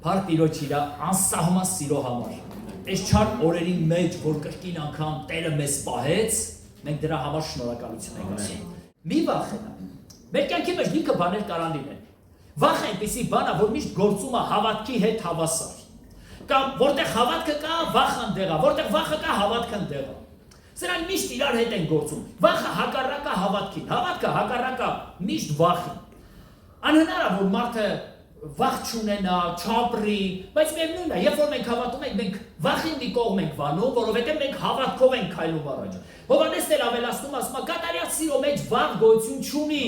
Հարկ Տիրոջ իրա անսահման սիրո համար։ Այս չար օրերի մեջ, որ կրկին անգամ Տերը մեզ պահեց, մենք դրա համար շնորհակալություն ենք ասում։ Մի վախենա։ Մեր կյանքի մեջ լիքը բաներ կարան լինեն։ Վախը այնպիսի բան է, որ միշտ գործում է հավատքի հետ հավասար։ Կամ որտեղ հավատքը կա, վախը ընդեղ է, որտեղ վախը կա, հավատքը ընդեղ է։ Սրանք միշտ իրար հետ են գործում։ Վախը հակառակ է հավատքին, հավատքը հակառակ է միշտ վախին։ Անհնար է, որ մարդը վախ չունենա, չապրի, բայց միևնույն է, երբ որ մենք հավատում ենք, մենք վախին մի կողմ ենք վանում, որովհետև մենք հավատքով ենք քայլում առաջ։ Հովհաննեսն էլ ավելացնում, ասում է, կատարյալ սիրո մեջ վախ գոյություն չունի։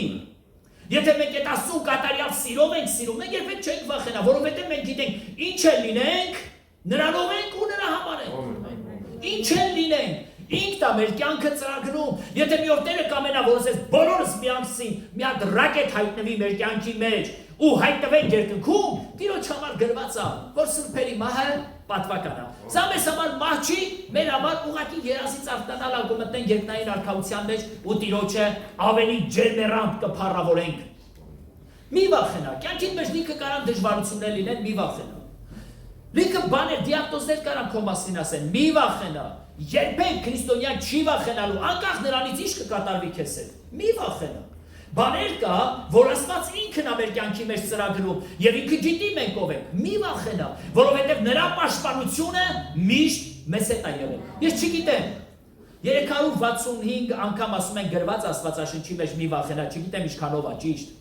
Եթե մենք այդ ասում կատարյալ սիրով ենք սիրում, մենք երբեք չենք վախենա, որովհետև մենք գիտենք ինչ էլ լինենք, նրանով ենք ու նրա համար ենք։ Ինչ էլ լինենք, ինքն է մեր կյանքը ծրագրում։ Եթե մի օր Տերը կամենա, որ ասես բոլորս միանգսին մի հատ ռակետ հայտնվի մեր կյանքի մեջ ու հայտնվենք երկնքում, Տիրոջ համար գրված է, որ սրբերի մահը պատվական է։ Սա մեզ համար մահ չի, մեր համար ուղղակի երազից արթնանալ ա կմտնենք երկնային արքայության մեջ ու Տիրոջը ավելի ջերմեռանդ կփառավորենք։ Մի վախենա, կյանքի մեջ լիքը կարան դժվարություններ լինեն, մի վախենա։ Լիքը բաներ, դիագնոզներ կարան քո մասին ասեն, մի վախենա։ Երբեք քրիստոնյա չի վախենալու, անկախ նրանից ինչ կկատարվի քեզ հետ։ Մի վախենա։ Բաներ կա, որ Աստված ինքն է մեր կյանքի մեջ ծրագրում եւ ինքը գիտի մենք ով ենք։ Մի վախենա, որովհետեւ նրա պաշտպանությունը միշտ մեզ հետ է եղել։ Ես չգիտեմ 365 անգամ ասում են գրված Աստվածաշնչի մեջ մի վախենա, չգիտեմ ինչքանով է ճիշտ։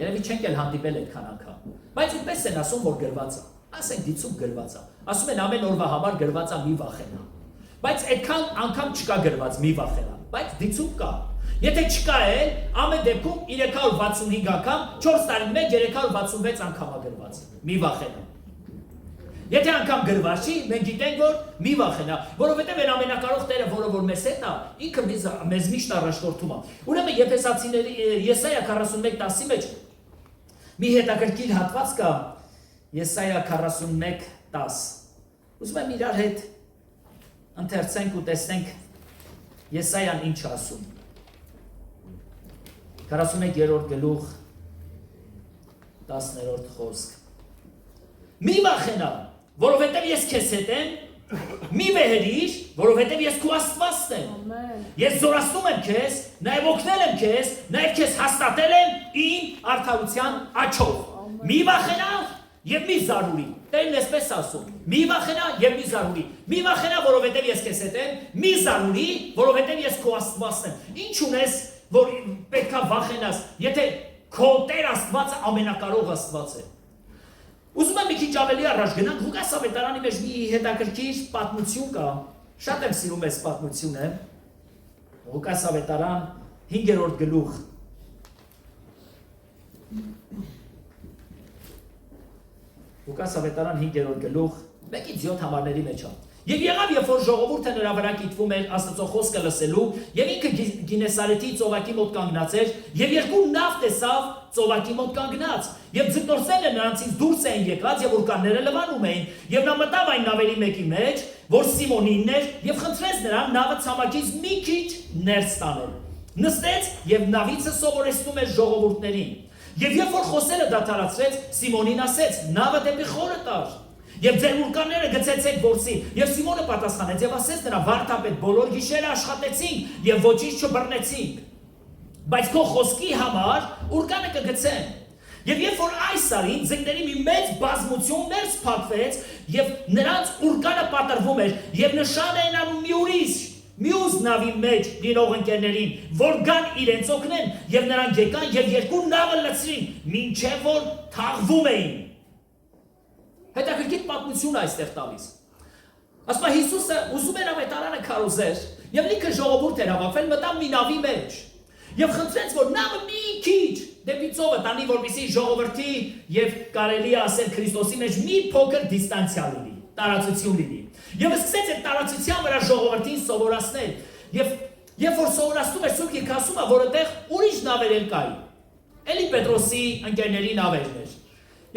Երևի չենք էլ հանդիպել այդքան անգամ։ Բայց ինչպես են ասում, որ գրված է։ Ասենք դիցում գրված է։ Ասում են ամեն օրվա համար գրված է մի վախենա։ Բայց այդքան անգամ չկա գրված մի վախենա, բայց դիցում կա։ Եթե չկա էլ, ամեն դեպքում 365 անգամ, 4 տարի մեջ 366 անգամ է գրված։ Մի վախենա։ Եթե անգամ գրված չի, մենք գիտենք, որ մի վախենա, որովհետև այն ամենակարող Տերը, որը որ մեզ հետ է, ինքը մեզ միշտ առաջնորդում է։ Ուրեմն Եփեսացիների Եսայա 41:10-ի մեջ մի հետաքրքիր հատված կա, Եսայա 41:10։ Ուզում եմ իրար հետ ընթերցենք ու տեսնենք Եսայան ինչ ասում։ 41-րդ գլուխ 10-րդ խոսք։ Մի վախենա, որովհետև ես քեզ հետ եմ, մի վեհերիր, որովհետև ես քո Աստվածն եմ։ Ես զորացնում եմ քեզ, նաև օգնել եմ քեզ, նաև քեզ հաստատել եմ իմ արդարության աջով։ Մի վախենա եւ մի զարուրի։ Տերն էսպես ասում. մի վախենա եւ մի զարուրի։ Մի վախենա, որովհետեւ ես քեզ հետ եմ, մի զարուրի, որովհետեւ ես քո Աստվածն եմ։ Ինչ ունես, որ պետքա վախենաս, եթե քո Տեր Աստվածը ամենակարող Աստված է։ Ուզում եմ մի քիչ ավելի առաջ գնանք, Ղուկաս ավետարանի մեջ մի հետաքրքիր պատմություն կա։ Շատ եմ սիրում այս պատմությունը։ Ղուկաս ավետարան 5-րդ գլուխ Ղուկաս ավետարան 5-րդ գլուխ 1-7 համարների մեջ է։ Եվ եղավ, երբ որ ժողովուրդը նրա վրա կիտվում էր Աստծո խոսքը լսելու, եւ ինքը Գինեսարեթի ծովակի մոտ կանգնած էր, եւ երկու նավ տեսավ ծովակի մոտ կանգնած, եւ ձգտորսները նրանցից դուրս էին եկած, եւ որկանները լվանում էին, եւ նա մտավ այն նավերի մեկի մեջ, որ Սիմոնինն էր, եւ խնդրեց նրան նավը ցամաքից մի քիչ ներս տանել։ Նստեց եւ նավիցը սովորեցնում էր ժողովուրդներին։ Եվ երբ որ խոսելը դադարեցրեց, Սիմոնին ասեց. «Նավը դեպի խորը տար, եւ ձեր ուրկանները գցեցեք որսի»։ Եվ Սիմոնը պատասխանեց եւ ասեց նրան. «Վարդապետ, բոլոր գիշերը աշխատեցինք եւ ոչինչ չբռնեցինք, բայց քո խոսքի համար ուրկանը կգցեմ»։ Եվ երբ որ այս արին, ձկների մի մեծ բազմություն ներս փակվեց եւ նրանց ուրկանը պատրվում էր եւ նշան էին անում մի ուրիշ մյուս նավի մեջ լինող ընկերներին, որ գան իրենց օգնեն, եւ նրանք եկան եւ երկու նավը լցրին, մինչեւ որ թաղվում էին։ Հետաքրքիր պատմություն այստեղ տալիս։ Ասում է Հիսուսը ուզում էր ավետարանը քարոզեր, եւ լիքը ժողովուրդ էր հավաքվել, մտավ մի նավի մեջ եւ խնդրեց, որ նավը մի քիչ դեպի ծովը տանի, որպեսզի ժողովրդի եւ կարելի է ասել Քրիստոսի մեջ մի փոքր դիստանցիա լինի, տարածություն լինի։ Եվ սկսեց այդ տարածության վրա ժողովրդին սովորացնել։ Եվ երբ որ սովորացնում էր, Սուրբ Գիրքը ասում է, որ այդտեղ ուրիշ նավեր էլ կային։ Էլի Պետրոսի ընկերների նավերն էր։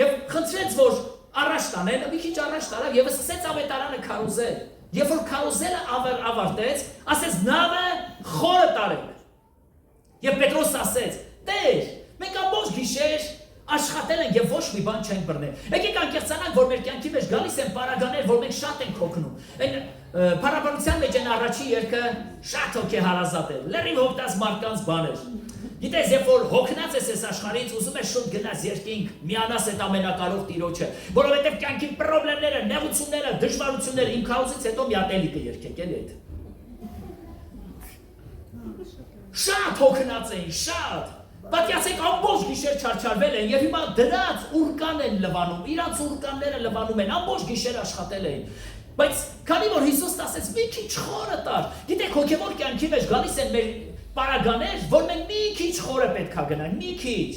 Եվ խնդրեց, որ առաջ տանեն, մի քիչ առաջ տարավ եւ սկսեց ավետարանը քարոզել։ Երբ որ քարոզելը ավարտեց, ասեց նավը խորը տարեք։ Եվ Պետրոս ասեց. «Տեր, մենք ամբողջ գիշեր աշխատել ենք եւ ոչ մի բան չենք բռնել։ Եկեք անկեղծանանք, որ մեր կյանքի մեջ գալիս են պարագաներ, որ մենք շատ ենք հոգնում։ Այն փառաբանության մեջ են առաջի երգը շատ հոգեհարազատ է։ Լրիվ հոգտած մարդկանց բաներ։ Գիտես, երբ որ հոգնած ես այս աշխարհից, ուզում ես շուտ գնաս երկինք, միանաս այդ ամենակարող Տիրոջը, որովհետև կյանքի խնդիրները, նեղությունները, դժվարությունները ինքնահոսից հետո մի հատ էլի կերկեք էլի այդ։ Շատ հոգնած էին, շատ։ Պատկերացեք ամբողջ գիշեր չարչարվել են եւ հիմա դրած ուրկան են լվանում, իրանց ուրկանները լվանում են, ամբողջ գիշեր աշխատել էին։ Բայց քանի որ Հիսուսն ասեց մի քիչ խորը տար, գիտեք հոգեվոր կյանքի մեջ գալիս են մեր պարագաներ, որ մենք մի քիչ խորը պետք է գնանք, մի քիչ։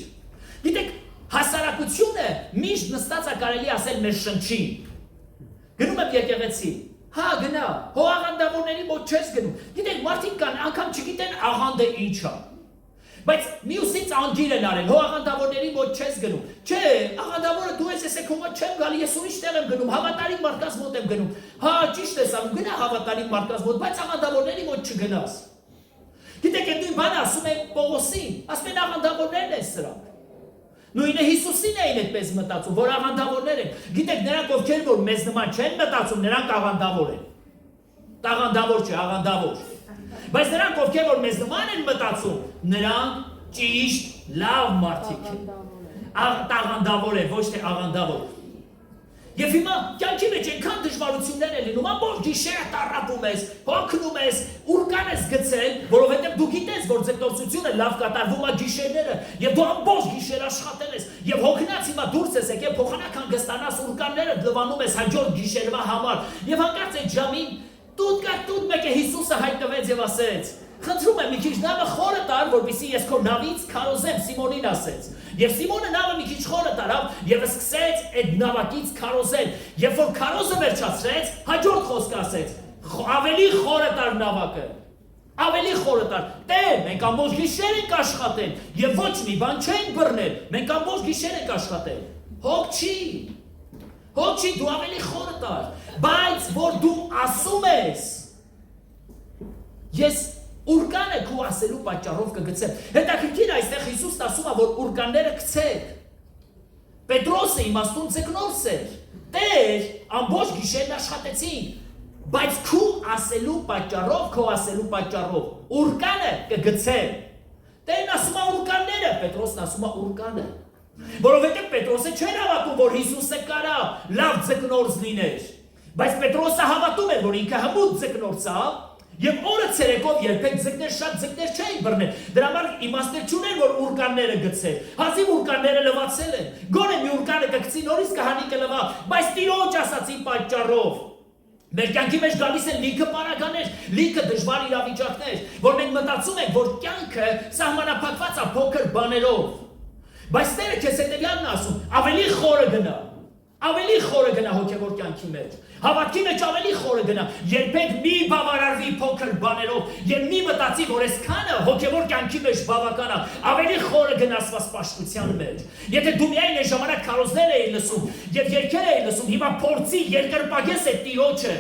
Գիտեք, հասարակությունը միշտ նստած է կարելի ասել մեր շնչին։ Գնում եմ եկեղեցի, հա գնա, հո աղանդավորների մոտ չես գնում։ Գիտեք, մարդիկ կան, անգամ չգիտեն աղանդը ինչ է։ Բայց մյուսից անգիր են արել, հո աղանդավորների մոտ չես գնում։ Չէ, աղանդավորը դու ես եսեք հոմա չեմ գալի, ես ուրիշ տեղ եմ գնում, հավատարիմ մարդկանց մոտ եմ գնում։ Հա, ճիշտ ես անում, գնա հավատարիմ մարդկանց մոտ, բայց աղանդավորների մոտ չգնաս։ Գիտեք, այդ նույն բանը ասում են Պողոսին, ասում են աղանդավորներն են սրանք։ Նույնը Հիսուսին էին այդպես մտածում, որ աղանդավորներ են։ Գիտեք, նրանք ովքեր որ մեզ նման չեն մտածում, նրանք աղանդավոր են։ Տաղանդավոր չէ, աղանդավոր։ Բայց նրանք ովքեր որ մեզ նման են մտածում, նրանք ճիշտ լավ մարդիկ են։ Տաղանդավոր են, ոչ թե աղանդավոր։ Եվ հիմա կյանքի մեջ այնքան դժվարություններ են լինում, ամբողջ գիշերը տառապում ես, հոգնում ես, ուրկան ես գցել, որովհետև դու գիտես, որ ձգտորցությունը լավ կատարվում է գիշերները, եւ դու ամբողջ գիշեր աշխատել ես, եւ հոգնած հիմա դուրս ես եկել, փոխանակ հանգստանաս ուրկանները լվանում ես հաջորդ գիշերվա համար, եւ հանկարծ այդ ժամին տուտ մեկը Հիսուսը հայտնվեց եւ ասեց. Խնդրում եմ մի քիչ նավը խորը տար, որպեսզի ես քո նավից քարոզեմ, Սիմոնին ասեց։ Եվ Սիմոնը նավը մի քիչ խորը տարավ եւ սկսեց այդ նավակից քարոզել։ Երբ որ քարոզը վերջացրեց, հաջորդ խոսքը ասեց. ավելի խորը տար նավակը։ Ավելի խորը տար։ Տեր, մենք ամբողջ գիշեր ենք աշխատել եւ ոչ մի բան չենք բռնել։ Մենք ամբողջ գիշեր ենք աշխատել։ Հոգ չի։ Հոգ չի, դու ավելի խորը տար։ Բայց որ դու ասում ես, ես ուրկանը քո ասելու պատճառով կգցեմ։ Հետաքրքիր է այստեղ Հիսուսն ասում է, որ ուրկանները գցեք։ Պետրոսը իմաստուն ձկնորս էր։ Տեր, ամբողջ գիշերն աշխատեցին, բայց քո ասելու պատճառով, ուրկանը կգցեմ։ Տերն ասում է ուրկանները, Պետրոսն ասում է ուրկանը։ Որովհետև Պետրոսը չէր հավատում, որ Հիսուսը կարա լավ ձկնորս լիներ։ Բայց Պետրոսը հավատում էր, որ ինքը հմուտ ձկնորս է։ Եվ օրը ցերեկով երբեք շատ ձկներ չէին բռնել։ Դրա համար իմաստներ չուներ, որ ուրկանները գցել։ Հազիվ ուրկանները լվացել են։ Գոնե մի ուրկանը կգցի, նորից կհանի կլվա, բայց Տիրոջ ասացի պատճառով։ Մեր կյանքի մեջ գալիս են լիքը պարագաներ, լիքը դժվար իրավիճակներ, որ մենք մտածում ենք, որ կյանքը սահմանափակված է փոքր բաներով։ Բայց Տերը քեզ հետևյալն ասում, ավելի խորը գնա հոգևոր կյանքի մեջ։ Հավատքի մեջ ավելի խորը գնա, երբեք մի բավարարվի փոքր բաներով, եւ մի մտածի, որ այսքանը հոգևոր կյանքի մեջ բավական է, ավելի խորը գնացված պաշտության մեջ։ Եթե դու միայն այս ժամանակ քարոզներ էի լսում եւ երգեր էի լսում, հիմա փորձի երկրպագես է Տիրոջը։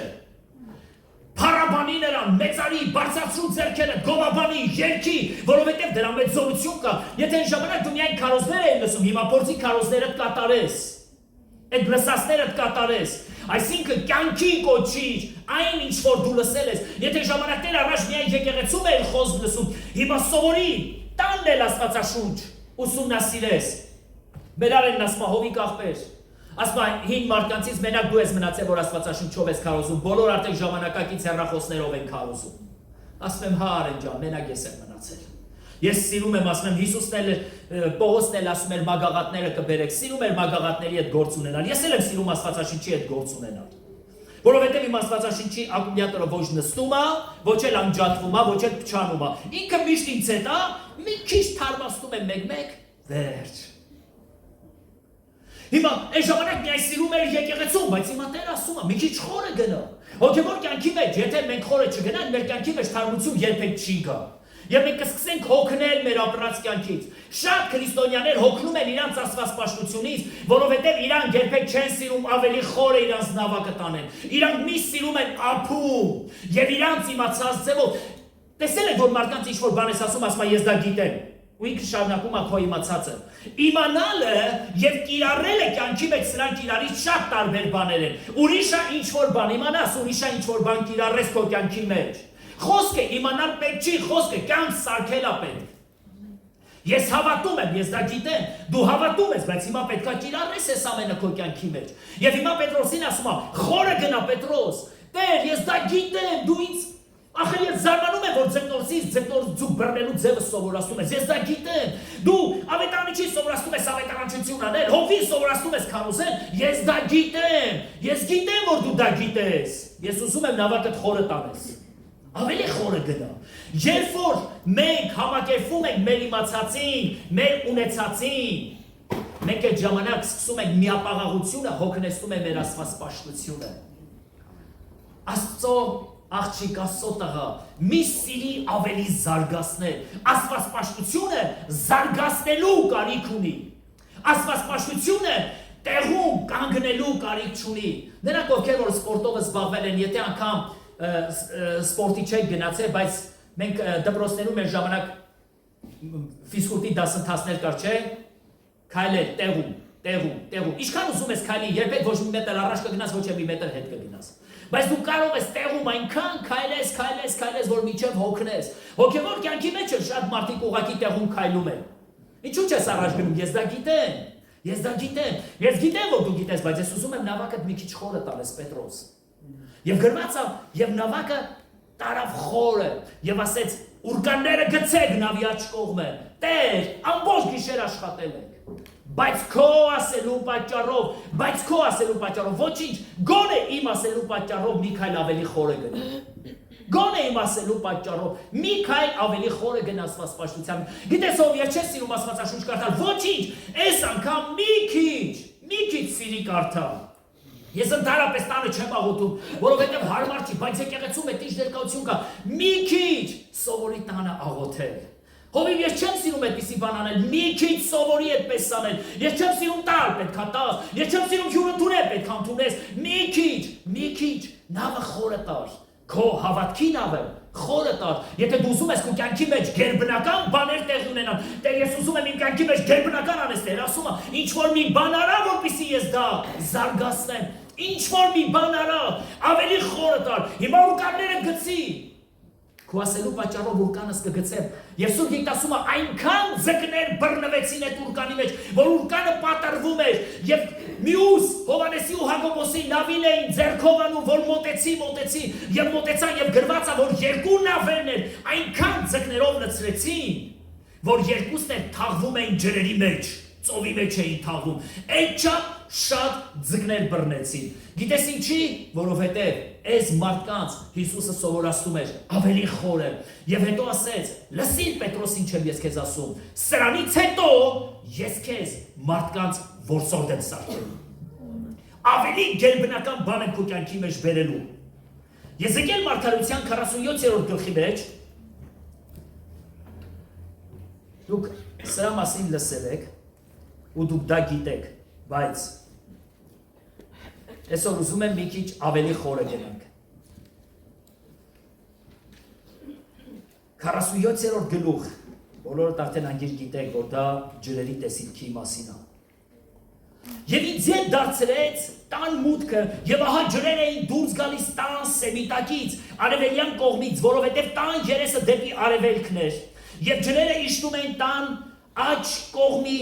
Փառաբանի նրան, մեծարի, բարձրացրու ձեռքերը, գովաբանի, երգի, որովհետև դրա մեջ զորություն կա։ Եթե այն ժամանակ դու միայն քարոզներ էի լսում, հիմա փորձի քարոզները կատարես։ Այդ լսածները կատարես։ Այսինքն կյանքի կոչիր, այն ինչ որ դու լսել ես։ Եթե ժամանակներ առաջ միայն եկեղեցում էի խոսք լսում, հիմա սովորի, տանն էլ Աստվածաշունչ ուսումնասիրես։ Մեր արենն ասում է հովիկ աղբեր։ Ասում է հին մարդկանցից մենակ դու ես մնացել, որ Աստվածաշունչով ես քարոզում, բոլոր արդեն ժամանակակից հեռախոսներով են քարոզում։ Ասում եմ հա Արեն ջան, մենակ ես եմ մնացել։ Ես սիրում եմ, ասում եմ Հիսուսն էլ Պողոսն էլ ասում էր մագաղատները կբերեք, սիրում էր մագաղատների հետ գործ ունենալ։ Ես էլ եմ սիրում Աստվածաշնչի հետ գործ ունենալ։ Որովհետև իմ Աստվածաշնչի ակումուլյատորը ոչ նստում է, ոչ էլ անջատվում է, ոչ էլ փչանում է։ Ինքը միշտ ինձ հետ է, մի քիչ թարմացնում եմ մեկ-մեկ, վերջ։ Հիմա այս ժամանակ միայն սիրում էր եկեղեցում, բայց հիմա Տերը ասում է մի քիչ խորը գնա։ Հոգևոր կյանքի մեջ, եթե մենք խորը չգնանք, մեր կյանքի մեջ թարմություն երբեք չի գա։ Եվ մենք կսկսենք հոգնել մեր ապրած կյանքից։ Շատ քրիստոնյաներ հոգնում են իրանց աստված պաշտությունից, որովհետև իրանք երբեք չեն սիրում ավելի խորը իրանց նավակը տանեն։ Իրանք մի սիրում են ափում եւ իրանց իմացած ձևով։ Տեսել եք, որ մարդկանց ինչ որ բան ես ասում, ասում ես դա գիտեմ։ ու ինքը շարունակում է քո իմացածը։ Իմանալը եւ կիրառելը կյանքի մեջ սրանք իրարից շատ տարբեր բաներ են։ Ուրիշը ինչ որ բան իմանաս, ուրիշը ինչ որ բան կիրառես քո կյանքի մեջ։ Խոսքը իմանալ պետք չի, խոսքը կյանք սարքել է պետք։ Ես հավատում եմ, ես դա գիտեմ, դու հավատում ես, բայց հիմա պետքա կիրառես այս ամենը քո կյանքի մեջ։ Եվ հիմա Պետրոսին ասում է, խորը գնա Պետրոս, Տեր, ես դա գիտեմ, դու ինձ ախր ես զարմանում եմ, որ ձկնորսից ձկնորս ձուկ բռնելու ձևը սովորացնում ես, ես դա գիտեմ, դու ավետարանչի սովորացնում ես ավետարանչություն անել, հովի սովորացնում ես քարոզել, ես դա գիտեմ, որ դու դա գիտես, ես ուզում եմ նավակդ խորը տանես, ավելի խորը գնա, երբ որ մենք համակերպվում ենք մեր իմացածին, մեր ունեցածին, մենք այդ ժամանակ սկսում ենք միապաղաղությունը հոգնեցնում է մեր աստվածպաշտությունը, Աստծո աղջիկ Աստծո տղա, մի սիրի ավելի զարգացնել, աստվածպաշտությունը զարգացնելու կարիք ունի, աստվածպաշտությունը տեղում կանգնելու կարիք չունի, նրանք ովքեր որ սպորտով զբաղվել են, եթե անգամ սպորտի չեք գնացել, բայց մենք դպրոցներում մեր ժամանակ ֆիզկուլտի դասընթացներ կար, չէ, քայլել տեղում, ինչքան ուզում ես քայլի, երբեք ոչ մի մետր առաջ կգնաս, ոչ մի մետր հետ կգնաս, բայց դու կարող ես տեղում այնքան քայլես, որ մինչև հոգնես, հոգևոր կյանքի մեջ էլ շատ մարդիկ ուղղակի տեղում քայլում են, ինչու՞ չես առաջ գնում, ես գիտեմ, որ դու գիտես, բայց ես ուզում եմ նավակդ մի քիչ խորը տալես Պետրոս, եւ գրված է, եւ նավակը տարավ խորը, եւ ասեց, ուրկանները գցեք նավի աջ կողմը, Տեր, ամբողջ գիշեր աշխատել եք, բայց քո ասելու պատճառով, ոչինչ, գոնե իմ ասելու պատճառով մի քայլ ավելի խորը գնա, գոնե իմ ասելու պատճառով, մի քայլ ավելի խորը գնա աստվածպաշտությամբ, գիտես ով ես չես սիրում աստվածաշունչ կարդալ, ոչինչ, այս անգամ մի քիչ սիրի կարդալ, Ես ընդհանրապես տանը չեմ աղոթում, որովհետև հարմար չի, բայց եկեղեցում է ինչ ներկայություն կա, մի քիչ սովորի տանը աղոթել։ Հովիվ ես չեմ սիրում այդպիսի բան անել, մի քիչ սովորի այդպես անել, ես չեմ սիրում տալ, պետքա տալ, ես չեմ սիրում հյուրը տունել, պետքա ընդունես, մի քիչ, նավը խորը տար, քո հավատքի նավը խորը տար, եթե դու ուզում ես քո կյանքի մեջ գերբնական բաներ տեղի ունենան, Տեր ես ուզում եմ իմ կյանքի մեջ գերբնական անես, Տեր ասում է, ինչ որ մի բան արա, որպեսզի ես դա զարգացնեմ, ինչ որ մի բան արա, ավելի խորը տար, հիմա ուրկանները գցի, քո ասելու պատճառով ուրկանս կգցեմ, եւ Սուրբ Գիրքն ասում է, այնքան ձկներ բռնվեցին այդ ուրկանի մեջ, որ ուրկանը պատրվում էր, եւ մյուս Հովանեսի ու Հակոբոսի նավին էին ձեռքով անում, որ մոտեցան եւ գրված է, որ երկու նավերն էր, այնքան ձկներով լցրեցին, որ երկուսն էլ թաղվում էին ջրերի մեջ, ծովի մեջ էին թաղվում, այդչափ շատ ձկներ բռնեցին, գիտես ինչի, որովհետև այս մարդկանց Հիսուսը սովորացնում էր ավելի խորը եւ հետո ասեց լսիր Պետրոս ինչ եմ ես քեզ ասում սրանից հետո ես քեզ մարդկանց որսորդ եմ սարքելու ավելի գերբնական բան եմ քո կյանքի մեջ բերելու Եզեկիել մարգարեության 47-րդ գլխի մեջ դուք սրա մասին լսել եք ու դուք դա գիտեք բայց Այսօր ուզում եմ մի քիչ ավելի խորը գնանք 47-րդ գլուխ բոլորդ արդեն անգիր գիտեք որ դա ջրերի տեսիլքի մասին է Եվ ինձ ետ դարձրեց տան մուտքը եւ ահա ջրեր էին դուրս գալիս տան սեմիտակից արևելյան կողմից որովհետեւ տան երեսը դեպի արևելքն էր եւ ջրերը իջնում էին տան աջ կողմի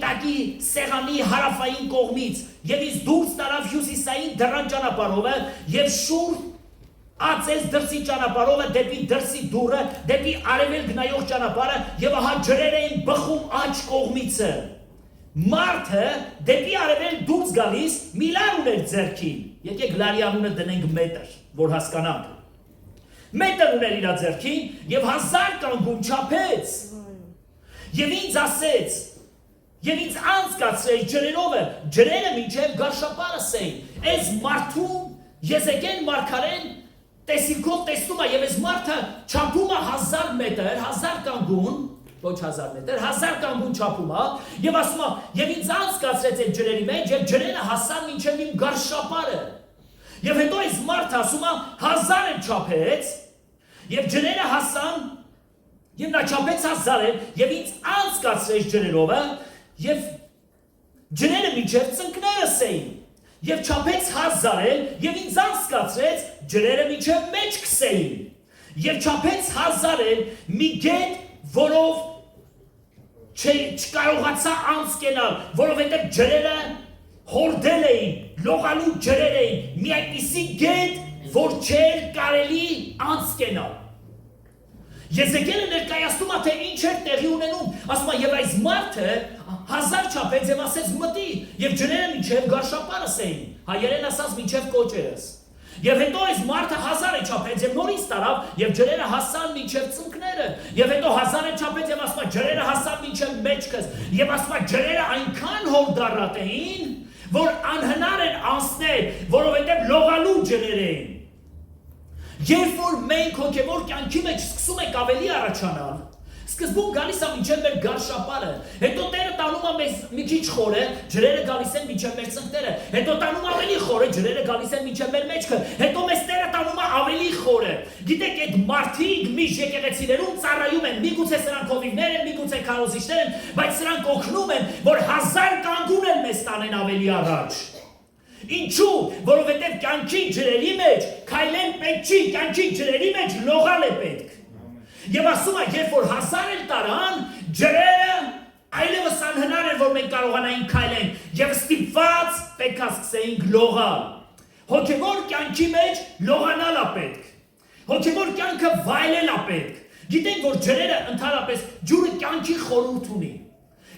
տակի սեղանի հարավային կողմից եւ ինձ դուրս տարավ հյուսիսային դռան ճանապարհովը եւ շուռ ածեց դրսի ճանապարհովը դեպի դրսի դուռը դեպի արևելք նայող ճանապարհը եւ ահա ջրեր էին բխում աջ կողմիցը Մարդը դեպի արևելք դուրս գալիս միլար ուներ ձեռքին եկեք լարի անունը դնենք մետր որ հասկանանք մետր ուներ իր ձեռքին եւ 1000 կանգուն չափեց եւ ինձ ասեց Եվ ինձ անցկացրեց ջրերովը, ջրերը մինչև գարշապարս էին, այս մարդում Եզեկիել մարգարեն տեսիլքով տեսնում է եւ այս մարդը չափում է 1000 մետր, 1000 կանգուն, ոչ 1000 մետր, 1000 կանգուն չափում է եւ ասում է, եւ ինձ անցկացրեց այդ ջրերի մեջ եւ ջրերը հասան մինչև իմ գարշապարը։ Եվ հետո այս մարդը ասում է 1000 չափեց եւ ջրերը հասան Եվ նա չափեց հասարել եւ ինձ անցկացրեց ջրերովը եւ ջրերը միջև ծնկներս էին եւ չափեց հասարել եւ ինձ անցկացրեց ջրերը միջև մեջքս էին եւ չափեց հասարել մի գետ որով չկարողացա անցկենալ որովհետեւ ջրերը հորդել էին լողալու ջրեր էին մի այդպիսի գետ որ չէր կարելի անցկենալ Եզեկիելը ներկայացնում է թե ինչ էր տեղի ունենում, ասում է եւ այս մարդը հազար չափեց եւ ասեց մտի եւ ջրերը միջև գարշապարս էին, հայերեն ասած միջև կոճերս։ Եվ հետո այս մարդը հազար է չափեց եւ նորից տարավ եւ ջրերը հասան միջև ծնկները եւ հետո հազար է չափեց եւ ասում է ջրերը հասան միջև մեջքս եւ ասում է ջրերը այնքան հորդառատ էին, որ անհնար էր անցնել, որովհետեւ լողալու ջրեր էին։ Երբ որ մենք հոգևոր կյանքի մեջ սկսում ենք ավելի առաջանալ, սկզբում գալիս է մինչև մեր գարշապարը, հետո Տերը տանում է մեզ մի քիչ խորը, ջրերը գալիս են մինչև մեր ծնկները, հետո տանում ավելի խորը, ջրերը գալիս են մինչև մեր մեջքը, հետո մեզ Տերը տանում է ավելի խորը։ Գիտեք, այդ մարդիկ միշտ եկեղեցիներում ծառայում են, միգուցե սրանք հովիվներ են, միգուցե քարոզիչներ են, բայց սրանք օգնում են, որ հազար կանգուն են մեզ տանեն ավելի առաջ։ Ինչու, որովհետև կյանքի ջրերի մեջ քայլեն պետք չի, կյանքի ջրերի մեջ լողալ է պետք։ Եվ ասում է, երբ որ հազար էլ տարան, ջրերը այլևս անհնար էր, որ մենք կարողանային քայլենք, եւ ստիպված պետք է սկսեինք լողալ։ Հոգևոր կյանքի մեջ լողանալ է պետք։ Հոգևոր կյանքը վայելել է պետք։ Գիտենք, որ ջրերը ընդհանրապես ջուրը կյանքի խորհուրդ ունի։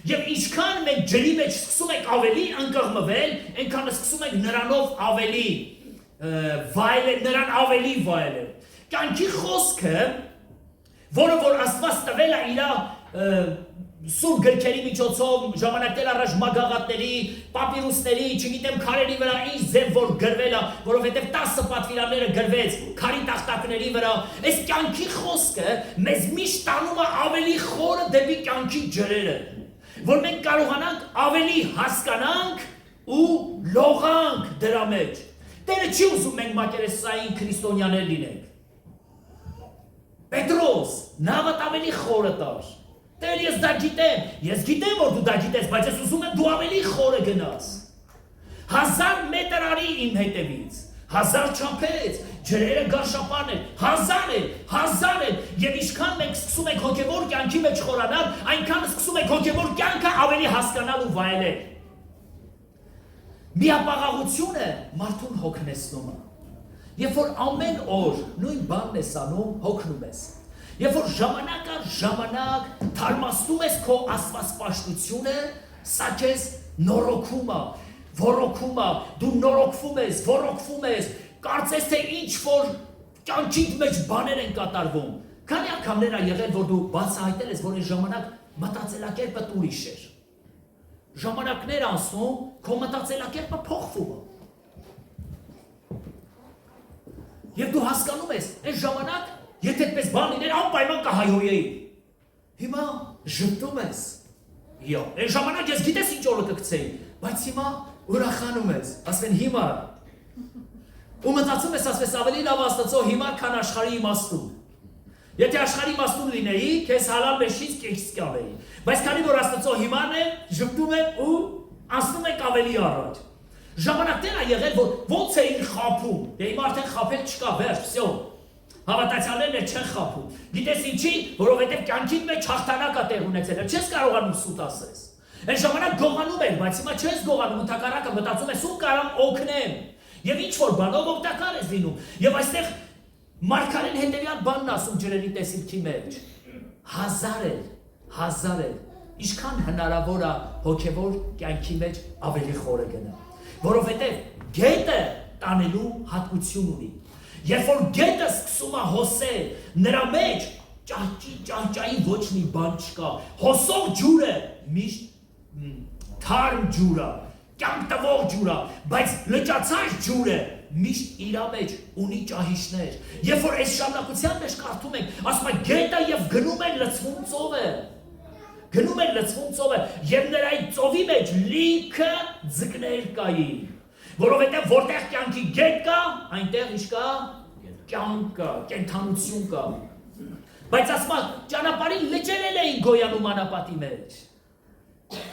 Եվ ինչքան մենք ջրի մեջ սկսում ենք ավելի անկղմվել, այնքան սկսում ենք նրանով ավելի վայելել, նրան ավելի վայելել։ Կյանքի խոսքը, որը որ Աստված տվել է իր սուրբ գրքերի միջոցով, ժամանակներ առաջ մագաղատների, պապիրուսների, չգիտեմ քարերի վրա ինչ ձև որ գրվել է, որովհետև 10 պատվիրանները գրվեց քարի տախտակների վրա, այս կյանքի խոսքը մեզ միշտ տանում է ավելի խորը դեպի կյանքի ջրերը, որ մենք կարողանանք ավելի հասկանանք ու լողանք դրա մեջ։ Տերը չի ուզում մենք մակերեսային քրիստոնյաներ լինենք։ Պետրոս, նավդ ավելի խորը տար։ Տեր ես գիտեմ, որ դու դա գիտես, բայց ես ուզում եմ դու ավելի խորը գնաս։ 1000 մետր արի իմ հետևից, 1000 չափեց, ջրերը գարշապան են, 1000 են, եւ ինչքան մենք սկսում ենք հոգևոր կյանքի մեջ խորանալ, այնքան սկսում ենք հոգևոր կյանքը ավելի հասկանալ ու վայելել։ Միապաղաղությունը մարդուն հոգնեցնում է։ Երբ որ ամեն օր նույն բանն ես անում, հոգնում ես։ Երբ որ ժամանակ առ ժամանակ թարմացնում ես քո աստվածպաշտությունը, սա քեզ նորոգում է, ոռոգում է, դու նորոգվում ես, ոռոգվում ես, կարծես թե ինչ որ կյանքիդ մեջ բաներ են կատարվում։ Քանի անգամներ ա եղել, որ դու բացահայտել ես, որ այս ժամանակ մտածելակերպը ուրիշ էր։ Ժամանակներ անցնում, քո մտածելակերպը փոխվում է։ Եվ դու հասկանում ես, այս ժամանակ եթե այդպես բան լիներ, անպայման կհայհոյեի։ Հիմա ժպտում ես։ Այո, այն ժամանակ ես գիտես ինչ օրը կգցեի, բայց հիմա ուրախանում ես, ասեն հիմա։ Ու մտածում ես, ասես ավելի լավ Աստծո հիմա, քան աշխարհի իմաստուն։ Եթե աշխարհի իմաստուն լինեի, քեզ հալալ մեջից կեքս կավեի։ Բայց քանի որ Աստծո հիման է, ժպտում եմ ու անցնում եք ավելի առաջ։ Ժամանակներ ա եղել, որ ոնց էին խափում։ Դե հիմա արդեն խափել չկա, վերջ, վсё։ Հավատացյալներն էլ չեն խափում։ Գիտես ինչի, որովհետև կյանքի մեջ հաղթանակ է տեղ ունեցել, չես կարողանում սուտ ասես։ Այն ժամանակ գողանում էր, բայց հիմա չես գողանում, ընդհակառակը մտածում ես ում կարամ օգնեմ։ Եվ ինչ որ բանով օգտակար ես լինում։ Եվ այստեղ Մարգարեն հետևյալ բանն ասում ջրերի տեսիլքի մեջ։ 1000 էլ, ինչքան հնարավոր է հոգևոր կյանքի մեջ ավելի խորը գնալ։ Որովհետև գետը տանելու հատկություն ունի։ Երբ որ գետը սկսում է հոսել, նրա մեջ ճահճայի ոչ մի բան չկա։ Հոսող ջուրը միշտ թարմ ջուր է, կյանք տվող ջուր է, բայց լճացած ջուրը միշտ իր մեջ ունի ճահիճներ։ Երբ որ այս շարունակության մեջ կարդում ենք, ասում է գետը եւ գնում են լցվում ծովը։ Գնում են լցվում ծովը եւ նրա այդ ծովի մեջ լիքը ձկներ կային։ Որովհետև որտեղ կյանքի գետ կա, այնտեղ ինչ կա, կյանք կա, կենթանություն կա։ Բայց ասма ճանապարհին լճերել էին գոյանում անապատի մեջ։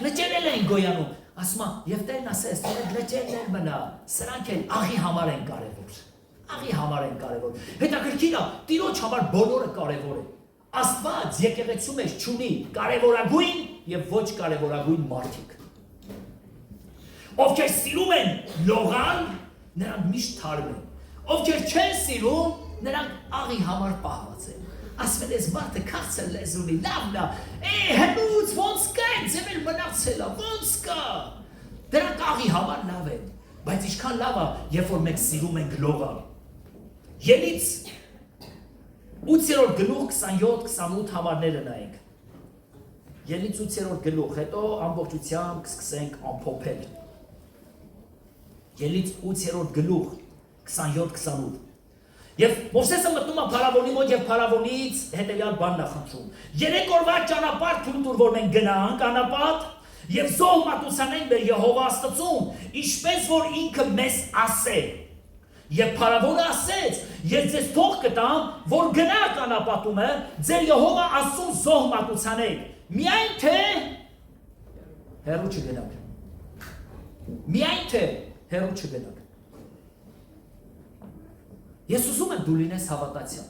Լճերել էին գոյանում։ Ասма եւ Տերն ասես, այդ լճերներ մնա, սրանք էլ աղի համար են կարևոր։ Աղի համար են կարևոր։ Հետաքրքիր է, Տիրոջ համար բոլորը կարևոր է։ Աստված եկեղեցու մեջ չունի կարևորագույն եւ ոչ կարևորագույն մարդիկ։ Ովքեր սիրում են լողալ, նրանք միշտ թարմ են։ Ովքեր չեն սիրում, նրանք աղի համար պահված են։ Ասվել ես մարդը քաղցր լեզունի, լավն է, հնուց, ոնց կա են, ձև էլ մնացել է, ոնց կա։ Դրանք աղի համար լավ են, բայց ինչքան լավ է, երբ որ մենք սիրում ենք լողալ։ Ելից 8-րդ գլուխ 27-28 համարները նայենք։ Ելից 8-րդ գլուխ, հետո ամբողջությամբ կսկսենք ամփոփել։ Ելից 8-րդ գլուխ 27-28 Եվ Մովսեսը մտնում է փարավոնի մոտ եւ փարավոնից հետեւյալ բանն է խնդրում։ 3 օրվա ճանապարհ թույլ տուր, որ մենք գնանք անապատ եւ զոհ մատուցանենք մեր Եհովա Աստծուն, ինչպես որ ինքը մեզ ասե։ Եվ փարավոնը ասեց. Ես ձեզ թող կտամ, որ գնաք անապատումը, ձեր Եհովա Աստծուն զոհ մատուցանեք։ Միայն թե հեռու չգնաք։ Միայն թե հեռու չգնաք։ Ես ուզում եմ դու լինես հավատացյալ։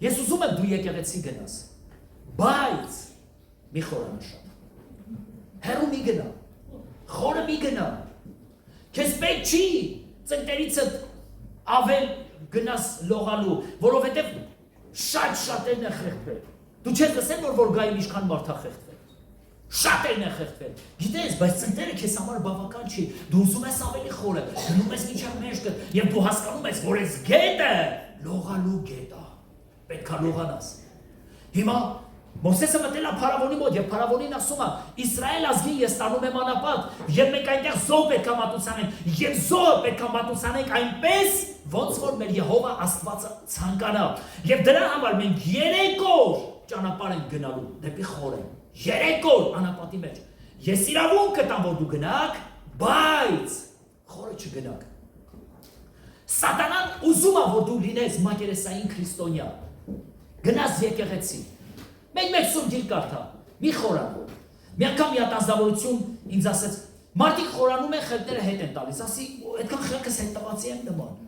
Ես ուզում եմ դու եկեղեցի գնաս։ Բայց մի խորանշան։ Հեռու մի գնա։ Խորը մի գնա։ Քեզ պետք չի ծնտերիցդ ավել գնաս լողալու, որովհետև շատ-շատերն է խեղդվել։ Դու չես լսել, որ գայում ինչքան մարդ է խեղդվել։ Շատերն է խեղդվել։ Գիտես, բայց ծնտերը քեզ համար բավական չի։ Դու ուզում ես ավելի խորը, գնում ես մինչև մեջքը, եւ դու հասկանում ես, որ այս գետը լողալու գետ է։ Պետք է լողանաս։ Հիմա Մովսեսը մտել է փարավոնի մոտ եւ փարավոնին ասում է. Իսրայել ազգին ես տանում եմ անապատ, եւ մենք այնտեղ զոհ պետք է մատուցանենք, եւ զոհը պետք է մատուցանենք այնպես, ոնց որ մեր Եհովա Աստվածը ցանկանա։ Եվ դրա համար մենք 3 օր ճանապարհ ենք գնալու դեպի Խորեն։ 3 օր անապատի մեջ։ Ես իրավունք կտամ, որ դու գնաք, բայց Խորը չգնաք։ Սատանան ուզում է, որ դու լինես մակերեսային քրիստոնյա։ Գնաս եկեղեցի։ Մենք մեկ սուրբ գիր կարդա, մի խորանում։ Մի անգամ մի հատազավորություն ինձ ասեց, մարդիկ խորանում են, խելքները հետ են տալիս, ասի, այդքան խելքս հետ տվածի եմ նման։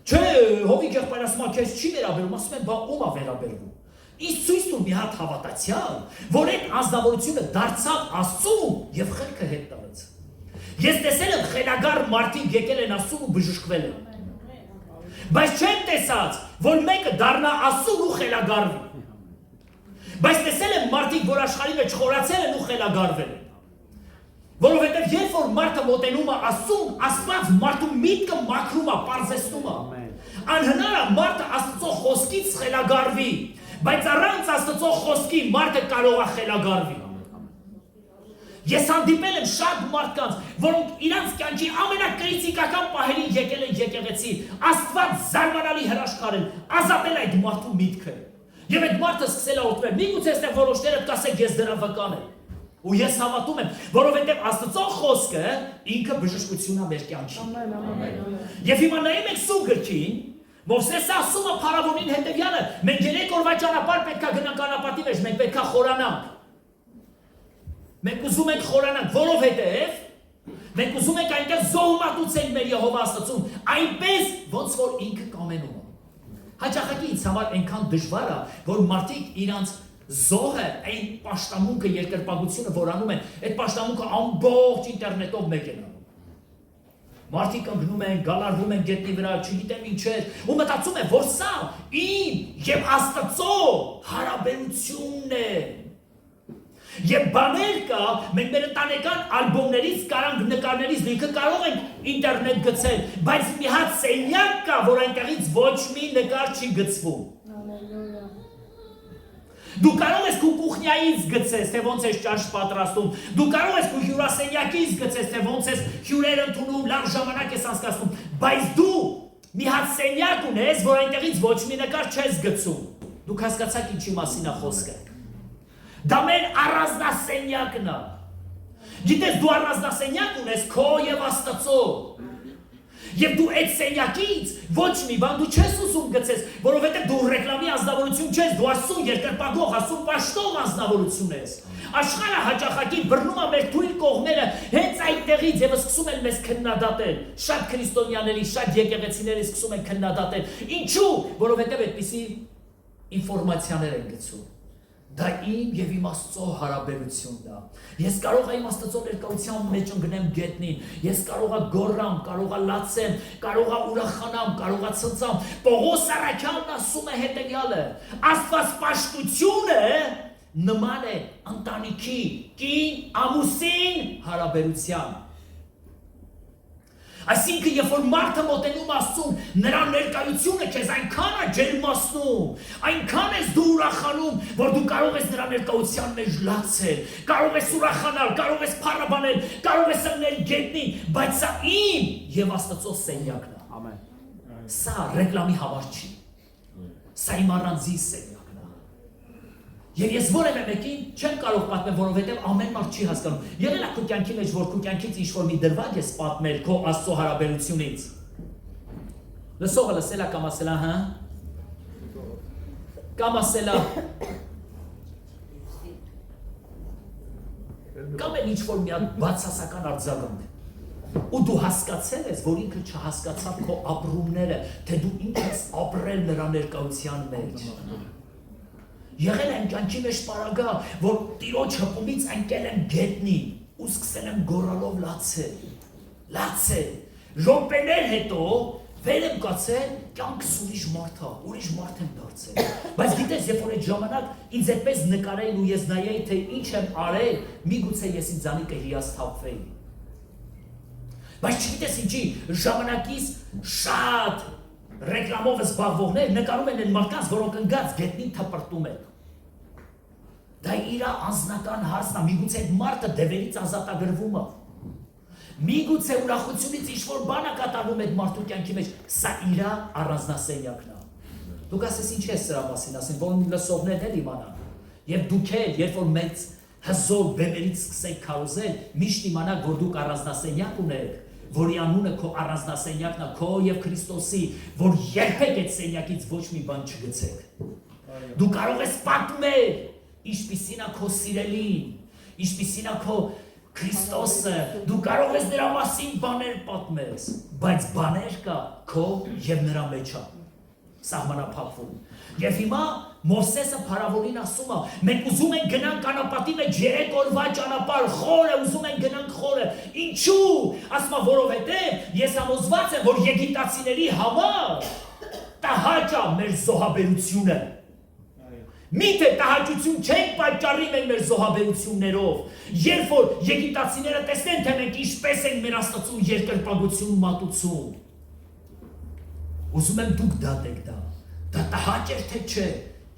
Չէ, Հովիկ եղբայր ասում է, քեզ չի վերաբերում, ասում են, բա ում է վերաբերվում։ Իսկ ցույց տուր մի հատ հավատացյալ, որ այդ ազնվորությունը դարձավ Աստծուն եւ խելքը հետ տալեց։ Ես տեսել եմ խելագար մարդիկ եկել են Աստծուն ու բժշկվել են։ Բայց չեմ տեսած, որ մեկը դառնա Աստծուն ու խելագարվի։ Բայց տեսել եմ մարդիկ, որ աշխարհի մեջ խորացել են ու խելագարվել են։ Որովհետև երբ որ մարդը մոտենում է Աստծուն, Աստված մարդու միտքը մաքրում է, պարզեցնում է։ Անհնար է մարդը Աստծո խոսքից խելագարվի, բայց առանց Աստծո խոսքի մարդը կարող է խելագարվի։ Ես հանդիպել եմ շատ մարդկանց, որոնք իրանց կյանքի ամենակրիտիկական պահերին եկել են եկեղեցի, Աստված զարմանալի հրաշքար են, ազատել այդ մարդու միտքը։ Եվ այդ մարդը սկսել է օգտվել։ Միգուցե այստեղ որոշները կասեք ես դրա վկան եմ։ Ու ես հավատում եմ, որովհետև Աստծո խոսքը ինքը բժշկություն է մեր կյանքի։ Եվ հիմա նայում եք Սուրբ գրքին, Մովսեսը ասում է փարավոնին հետևյալը. մենք 3 օրվա ճանապարհ պետք է գնանք անապատի մեջ, մենք պետք է խորանանք։ Մենք ուզում ենք խորանանք, որովհետև մենք ուզում ենք այնտեղ զոհ մատուցենք մեր Եհովա Աստծուն, այնպես ոնց որ ինքը կամենում է։ Հաճախակի ինձ համար այնքան դժվար է, որ մարդիկ իրանց զոհը, այն պաշտամունքը, երկրպագությունը, որ անում են, այդ պաշտամունքը ամբողջ ինտերնետով մեկ են անում։ Մարդիկ ընկնում են, գալարվում են գետնի վրա, չգիտեմ ինչեր, ու մտածում են, որ սա իմ եւ Աստծո հարաբերությունն է։ Եվ բաներ կա, մենք մեր ընտանեկան ալբոմներից, կարանք նկարներից լիքը կարող ենք ինտերնետ գցել, բայց մի հատ սենյակ կա, որ այնտեղից ոչ մի նկար չի գցվում։ Դու կարող ես քո կուխնյայից գցես, թե ոնց ես ճաշ պատրաստում, դու կարող ես քո հյուրասենյակից գցես, թե ոնց ես հյուրեր ընդունում, լավ ժամանակ ես անցկացնում, բայց դու մի հատ սենյակ ունես, որ այնտեղից ոչ մի նկար չես գցում։ Դուք հասկացաք ինչի մասին է խոսքը։ Դա մեր առանձնասենյակն է։ Գիտես, դու առանձնասենյակ ունես քո եւ Աստծո։ Եվ դու այդ սենյակից ոչ մի բան դու չես ուզում գցես, որովհետև դու ռեկլամի անձնավորություն չես, դու Աստծո երկրպագող, Աստծո պաշտող անձնավորություն ես։ Աշխարհը հաճախակի բռնում է մեր թույլ կողմերը հենց այդտեղից եւ սկսում են մեզ քննադատել։ Շատ քրիստոնյաների, շատ եկեղեցիների սկսում են քննադատել։ Ինչու՞, որովհետև այդպիսի ինֆորմացիաներ են գցում։ Դա իմ եւ իմ Աստծո հարաբերությունն է։ Ես կարող եմ Աստծո ներկայության մեջ ընկնեմ գետնին, ես կարող եմ գոռամ, կարող եմ լացեմ, կարող եմ ուրախանամ, կարող եմ ցնցամ։ Պողոս Արաքյալն ասում է հետեւյալը. Աստվածպաշտությունը նման է ընտանիքի կին ամուսին հարաբերության։ Այսինքն, երբ որ մարդը մոտենում Աստծուն, նրա ներկայությունը քեզ այնքան է ջերմացնում, այնքան ես դու ուրախանում, որ դու կարող ես նրա ներկայության մեջ լացել, կարող ես ուրախանալ, կարող ես փառաբանել, կարող ես ընկնել գետնին, բայց սա իմ եւ Աստծո սենյակն է։ Ամեն։ Սա ռեկլամի համար չի։ Սա իմ առանձին սենյակն է։ Եվ ես որևէ մեկին չեմ կարող պատմել, որովհետև ամեն մարդ չի հասկանում։ Եղել է քո կյանքի մեջ, որ քո կյանքից ինչ-որ մի դրվագ ես պատմել քո Աստծո հարաբերությունից։ Լսողը լսել է կամ ասել է, հա։ Կամ ասել է։ Կամ էլ ինչ-որ մի հատ բացասական արձագանք։ Ու դու հասկացել ես, որ ինքը չհասկացավ քո ապրումները, թե դու ինչ ես ապրել նրա ներկայության մեջ։ Եղել են կյանքի մեջ պարագա, որ Տիրոջ հպումից ընկել են գետնին ու սկսել են գոռալով լացել։ Րոպեներ հետո վեր եմ կացել, կյանքս ուրիշ մարդ եմ դարձել։ Բայց գիտես, երբ որ այդ ժամանակ ինձ այդպես նկարեին ու ես նայեի, թե ինչ եմ արել, միգուցե ես ինձանիկը հիասթափվեի։ Բայց չգիտես ինչի, ժամանակից շատ ռեկլամով զբաղվողներ նկարում են այն մարդկանց, որոնք ընկած գետնին թպրտում են։ Դա իր անձնական հարցն է, միգուցե այդ մարդը դևերից ազատագրվում է։ Միգուցե ուրախությունից ինչ-որ բան է կատարվում այդ մարդու կյանքի մեջ, սա իր առանձնասենյակն է։ Դուք ասես ինչ ես սրա մասին, ասեն, որ լսողներն էլ իմանան։ Եվ դուք էլ, երբ որ մեծ հզոր բեմերից սկսեք քարոզել, միշտ իմանաք, որ դուք առանձնասենյակ ունեք, որի անունը քո առանձնասենյակն է, քո եւ Քրիստոսի, որ երբեք այդ սենյակից ոչ մի բան չգցեք։ Դու կարող ես պատմել, ինչպիսին է քո սիրելին, ինչպիսին է քո Քրիստոսը, դու կարող ես նրա մասին բաներ պատմես, բայց բաներ կա քո եւ նրա մեջ է սահմանափակվում։ Եվ հիմա Մովսեսը փարավոնին ասում է, մենք ուզում ենք գնանք անապատի մեջ 3 օրվա ճանապարհ, խորը, ուզում ենք գնանք խորը։ Ինչու՞։ Ասում է, որովհետև ես համոզված եմ, որ եգիպտացիների համար տհաճ է մեր զոհաբերությունը։ Միթե տհաճություն չենք պատճառի մեր զոհաբերություններով։ Երբ որ եգիպտացիները տեսնեն, թե մենք ինչպես ենք մեր Աստծուն երկրպագություն մատուցում։ Ուզում եմ դուք դատեք դա։ Դա տհաճ էր թե չէ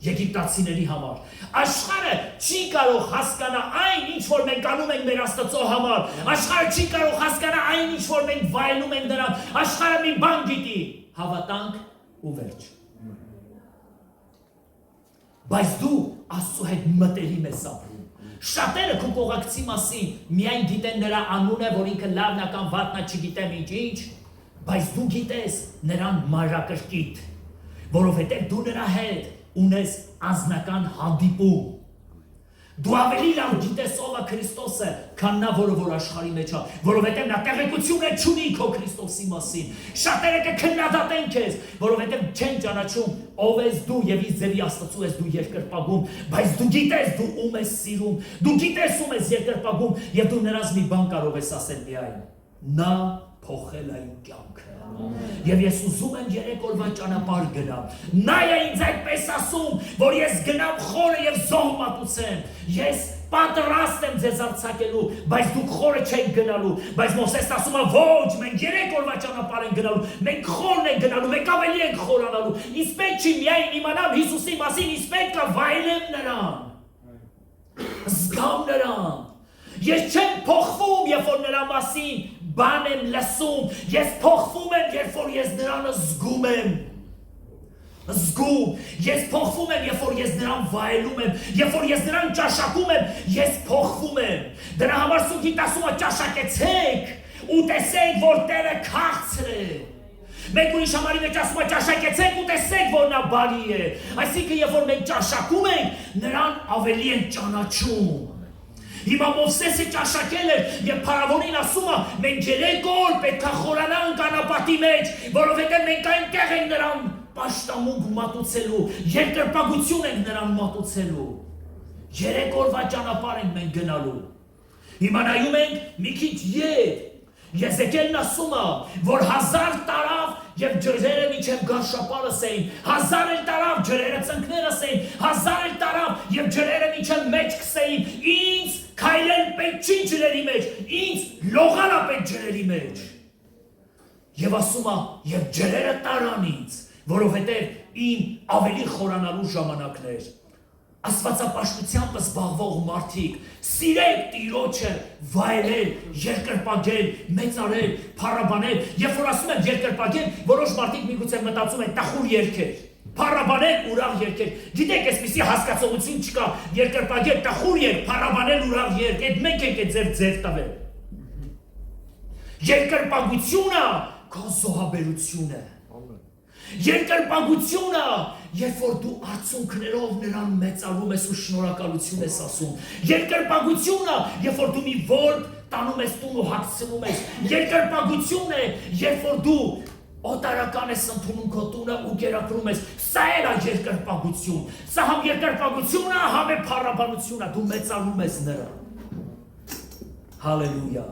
եգիպտացիների համար։ Աշխարհը չի կարող հասկանալ այն, ինչ որ մենք անում ենք մեր Աստծո համար։ Աշխարհը չի կարող հասկանալ այն, ինչ որ մենք վայելում ենք նրան։ Աշխարհը մի բան գիտի՝ հավատանք ու վերջ։ Բայց դու Աստծո հետ մտերիմ ես ապրում։ Շատերը քո կողակցի մասին միայն գիտեն նրա անունը, որ ինքը լավն է կամ վատն է, չգիտեմ ինչ, բայց դու գիտես նրան մանրակրկիտ, որովհետև դու նրա հետ ունես անձնական հանդիպում։ Դու ավելի լավ գիտես ով է Քրիստոսը, քան նա, որ աշխարհի մեջ է, որովհետև նա տեղեկություն չունի քո Քրիստոսի մասին։ Շատերը կքննադատեն քեզ, որովհետև չեն ճանաչում ով ես դու եւ իս ձևի Աստծո ես դու երկրպագում, բայց դու գիտես դու ում ես սիրում, դու գիտես ում ես երկրպագում եւ դու նրանց մի բան կարող ես ասել միայն. Նա փոխել է իմ կյանքը։ Եվ ես ուզում եմ 3 օրվա ճանապարհ գնամ։ Նա է ինձ այդպես ասում, որ ես գնամ խորը եւ զոհ մատուցեմ։ Ես պատրաստ եմ ձեզ արձակելու, բայց դուք խորը չեք գնալու։ Բայց Մովսեսն ասում է, ոչ, մենք 3 օրվա ճանապարհ ենք գնալու, մենք խորն ենք գնալու, մենք ավելի ենք խորանալու։ Իսկ պետք չի միայն իմանամ Հիսուսի մասին, իսկ պետք է վայելեմ նրան։ Զգամ նրան։ Ես չեմ փոխվում, երբ որ նրա մասին բան եմ լսում, ես փոխվում եմ, երբ որ ես նրան զգում եմ։ Ես փոխվում եմ, երբ որ ես նրան վայելում եմ, երբ որ ես նրան ճաշակում եմ, ես փոխվում եմ։ Դրա համար Սուրբ Գիրքը ասում է ճաշակեցեք, ու տեսեք, որ Տերը քաղցր է։ Մենք ուրիշ համարի մեջ ասում ենք ճաշակեցեք ու տեսեք, որ նա բարի է։ Այսինքն, երբ որ մենք ճաշակում ենք, նրան ավելի են ճանաչում։ Հիմա Մովսեսը ճաշակել էր եւ փարավոնին ասում է, մենք 3 օր պետք է խորանանք անապատի մեջ, որովհետեւ մենք այնտեղ ենք նրան պաշտամունք մատուցելու, երկրպագություն ենք նրան մատուցելու։ 3 օրվա ճանապարհ ենք մենք գնալու։ Հիմա նայում ենք մի քիչ ետ։ Եզեկիելն ասում է, որ 1000 տարավ եւ ջրերը միջև գարշապարս էին, 1000 էլ տարավ ջրերը ծնկներս էին, 1000 էլ տարավ եւ ջրերը միջև մեջքս էին, ինձ քայլել պետք չի ջրերի մեջ, ինձ լողալա պետք ջրերի մեջ։ Եվ ասում է, եւ ջրերը տարան ինձ, որովհետեւ իմ ավելի խորանալու ժամանակն էր։ Աստվածապաշտությամբ զբաղվող մարդիկ, սիրեք Տիրոջը, վայելել, երկրպագել, մեծարել, փառաբանել, երբ որ ասում եմ երկրպագել, որոշ մարդիկ միգուցե մտածում են տխուր երգեր, փառաբանել ուրախ երգեր, գիտեք, այսպիսի հասկացողություն չկա, երկրպագել, տխուր երգ, փառաբանել ուրախ երգ, այդ մենք ենք այդ ձեր տվել։ Երկրպագությունը քո զոհաբերությունը։ Երկրպագությունը, երբ որ դու արցունքներով նրան մեծարում ես ու շնորհակալություն ես ասում։ Երկրպագությունը, երբ որ դու մի որբ տանում ես տուն ու հագցնում ես։ Երկրպագություն է, երբ որ դու օտարական ես ընդունում քո տունը ու կերակրում ես։ Սա էլ է երկրպագություն։ Սա համ երկրպագություն է, համ է փառաբանություն է, դու մեծարում ես նրան։ Հալելույա։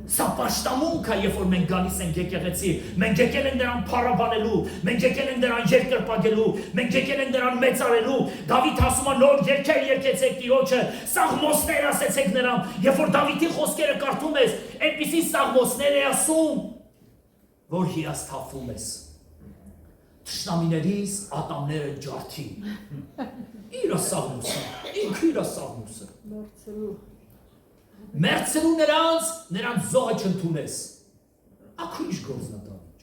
Սա պաշտամունք է, երբ որ մենք գալիս ենք եկեղեցի, մենք եկել ենք նրան փառաբանելու, մենք եկել ենք նրան երկրպագելու, մենք եկել ենք նրան մեծարելու։ Դավիթ ասում է նոր երգեր երգեցեք Տիրոջը, սաղմոսներ ասեցեք նրան, երբ որ Դավիթի խոսքերը կարդում ես, այնպիսի սաղմոսներ է ասում, որ հիասթափվում ես։ Թշնամիներիս ատամները ջարդի։ Իրա սաղմոսը, ինքը իրա սաղմոսը։ Մերցելու նրանց զոհը չընդունես։ Ակու ինչ գործն է Դավիթ։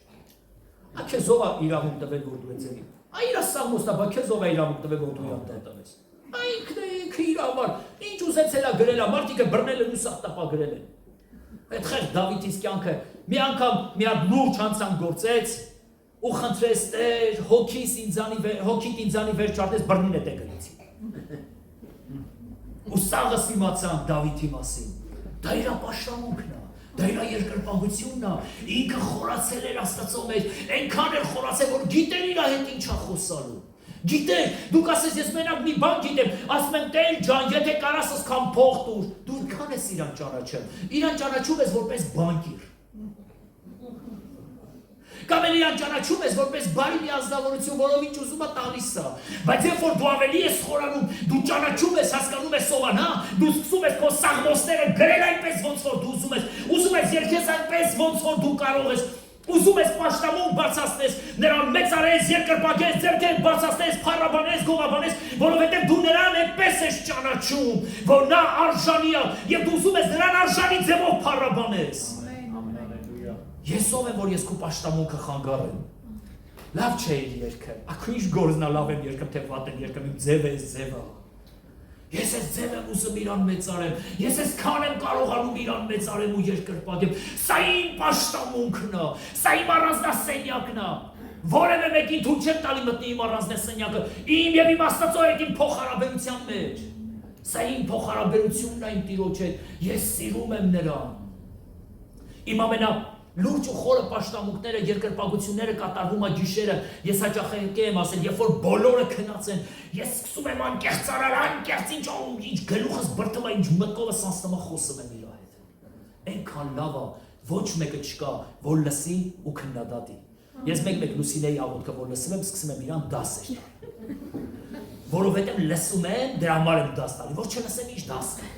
Ա քեզ ով է իրավունք տվել, որ դու ես ելի։ Ա իրա սաղմոսն է, բա քեզ ով է իրավունք տվել, որ դու իրանք տվես։ Ա ինքը իր համար, ինչ ուզեցել է գրել, մարդիկը բռնել են ու սախտապագրել են։ Այդ խեղճ Դավիթից կյանքը մի անգամ մի հատ լուրջ հանցանք գործեց ու խնդրեց Տեր, հոգիդ ինձանի վեր չարնես, բռնին է գրեցի։ Ու սաղս իմացան Դավիթի մասին։ Դա իր պաշտամունքն է, դա իր երկրպագությունն է, ինքը խորացել էր Աստծո մեջ, այնքան էր խորացել, որ գիտեր իր հետ ինչ է խոսալու։ Գիտեր, դուք ասես ես մենակ մի բան գիտեմ, ասում եմ Տեր ջան, եթե կարաս ասքան փող տուր, դու ինչքան ես իրան ճանաչել։ Իրան ճանաչում ես որպես բանկիր։ Կամ էլ իրան ճանաչում ես որպես բարի մի ազնվորություն, որով ինչ ուզում է տալիս է։ Բայց երբ որ դու ավելի ես խորանում, դու ճանաչում ես, հասկանում ես ով է, դու սկսում ես քո սաղմոսները գրել այնպես ոնց որ դու ուզում ես երգես այնպես ոնց որ դու կարող ես, ուզում ես պաշտամունք բարձրացնես, նրան մեծարես, երկրպագես, ձեռքեր բարձրացնես, փառաբանես, գովաբանես, որովհետև դու նրան այնպես ես ճանաչում, որ նա արժանի է, եւ դու ուզում ես նրան արժանի ձևով փառաբանես։ Ես ով եմ, որ ես քո պաշտամունքը խանգարեմ։ Լավ չէ երգը։ Ակու ինչ գործնա լավ եմ երգում, թե վատ եմ երգում, իմ ձևը էս ձևը։ Ես էս ձև եմ ուզում իրան մեծարեմ, ես էս քան եմ կարողանում իրան մեծարեմ ու երկրպագեմ։ Սա իմ պաշտամունքն է, սա իմ առանձնասենյակն է։ Որևէ մեկին թույլ չեմ տալի մտնի իմ առանձնասենյակը, իմ եւ իմ Աստծո հետ իմ փոխհարաբերության մեջ։ Սա իմ փոխհարաբերությունն է իմ Տիրոջ հետ, ես սիրում եմ նրան։ Իմ լուրջ ու խորը պաշտամունքները, երկրպագությունները կատարվում է գիշերը, ես հաճախ եմ ասել, երբ որ բոլորը քնած են, ես սկսում եմ անկեղծարար, անկեղծ ինչ գլուխս բրդում է, ինչ մտքովս անցնում է, խոսում եմ իր հետ։ Այնքան լավ է, ոչ մեկը չկա, որ լսի ու քննադատի։ Ես մեկ Լուսինեի աղոթքը, որ լսում եմ, սկսում եմ իրան դասեր տալ։ Որովհետև լսում եմ, դրա համար եմ դաս տալի, որ չլսեմ ինչ դաս կա։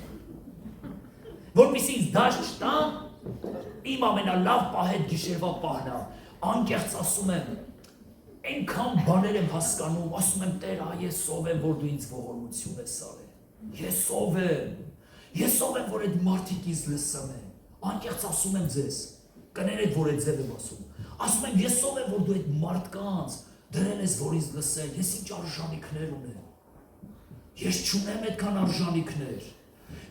Որպեսզի ինձ դաս չտան, իմ ամենալավ պահետ գիշերվա պահն է, անկեղծ ասում եմ, այնքան բաներ եմ հասկանում, ասում եմ Տեր, ես ով եմ, որ դու ինձ ողորմություն ես արել։ Ես ով եմ, որ այդ մարդիկ ինձ լսում են։ Անկեղծ ասում եմ ձեզ, կներեք, որ այդ ձև եմ ասում։ Ասում եմ, ես ով եմ, որ դու այդ մարդկանց դրել ես, որ ինձ լսել, ես ինչ արժանիքներ ունեմ։ Ես չունեմ այդքան արժանիքներ։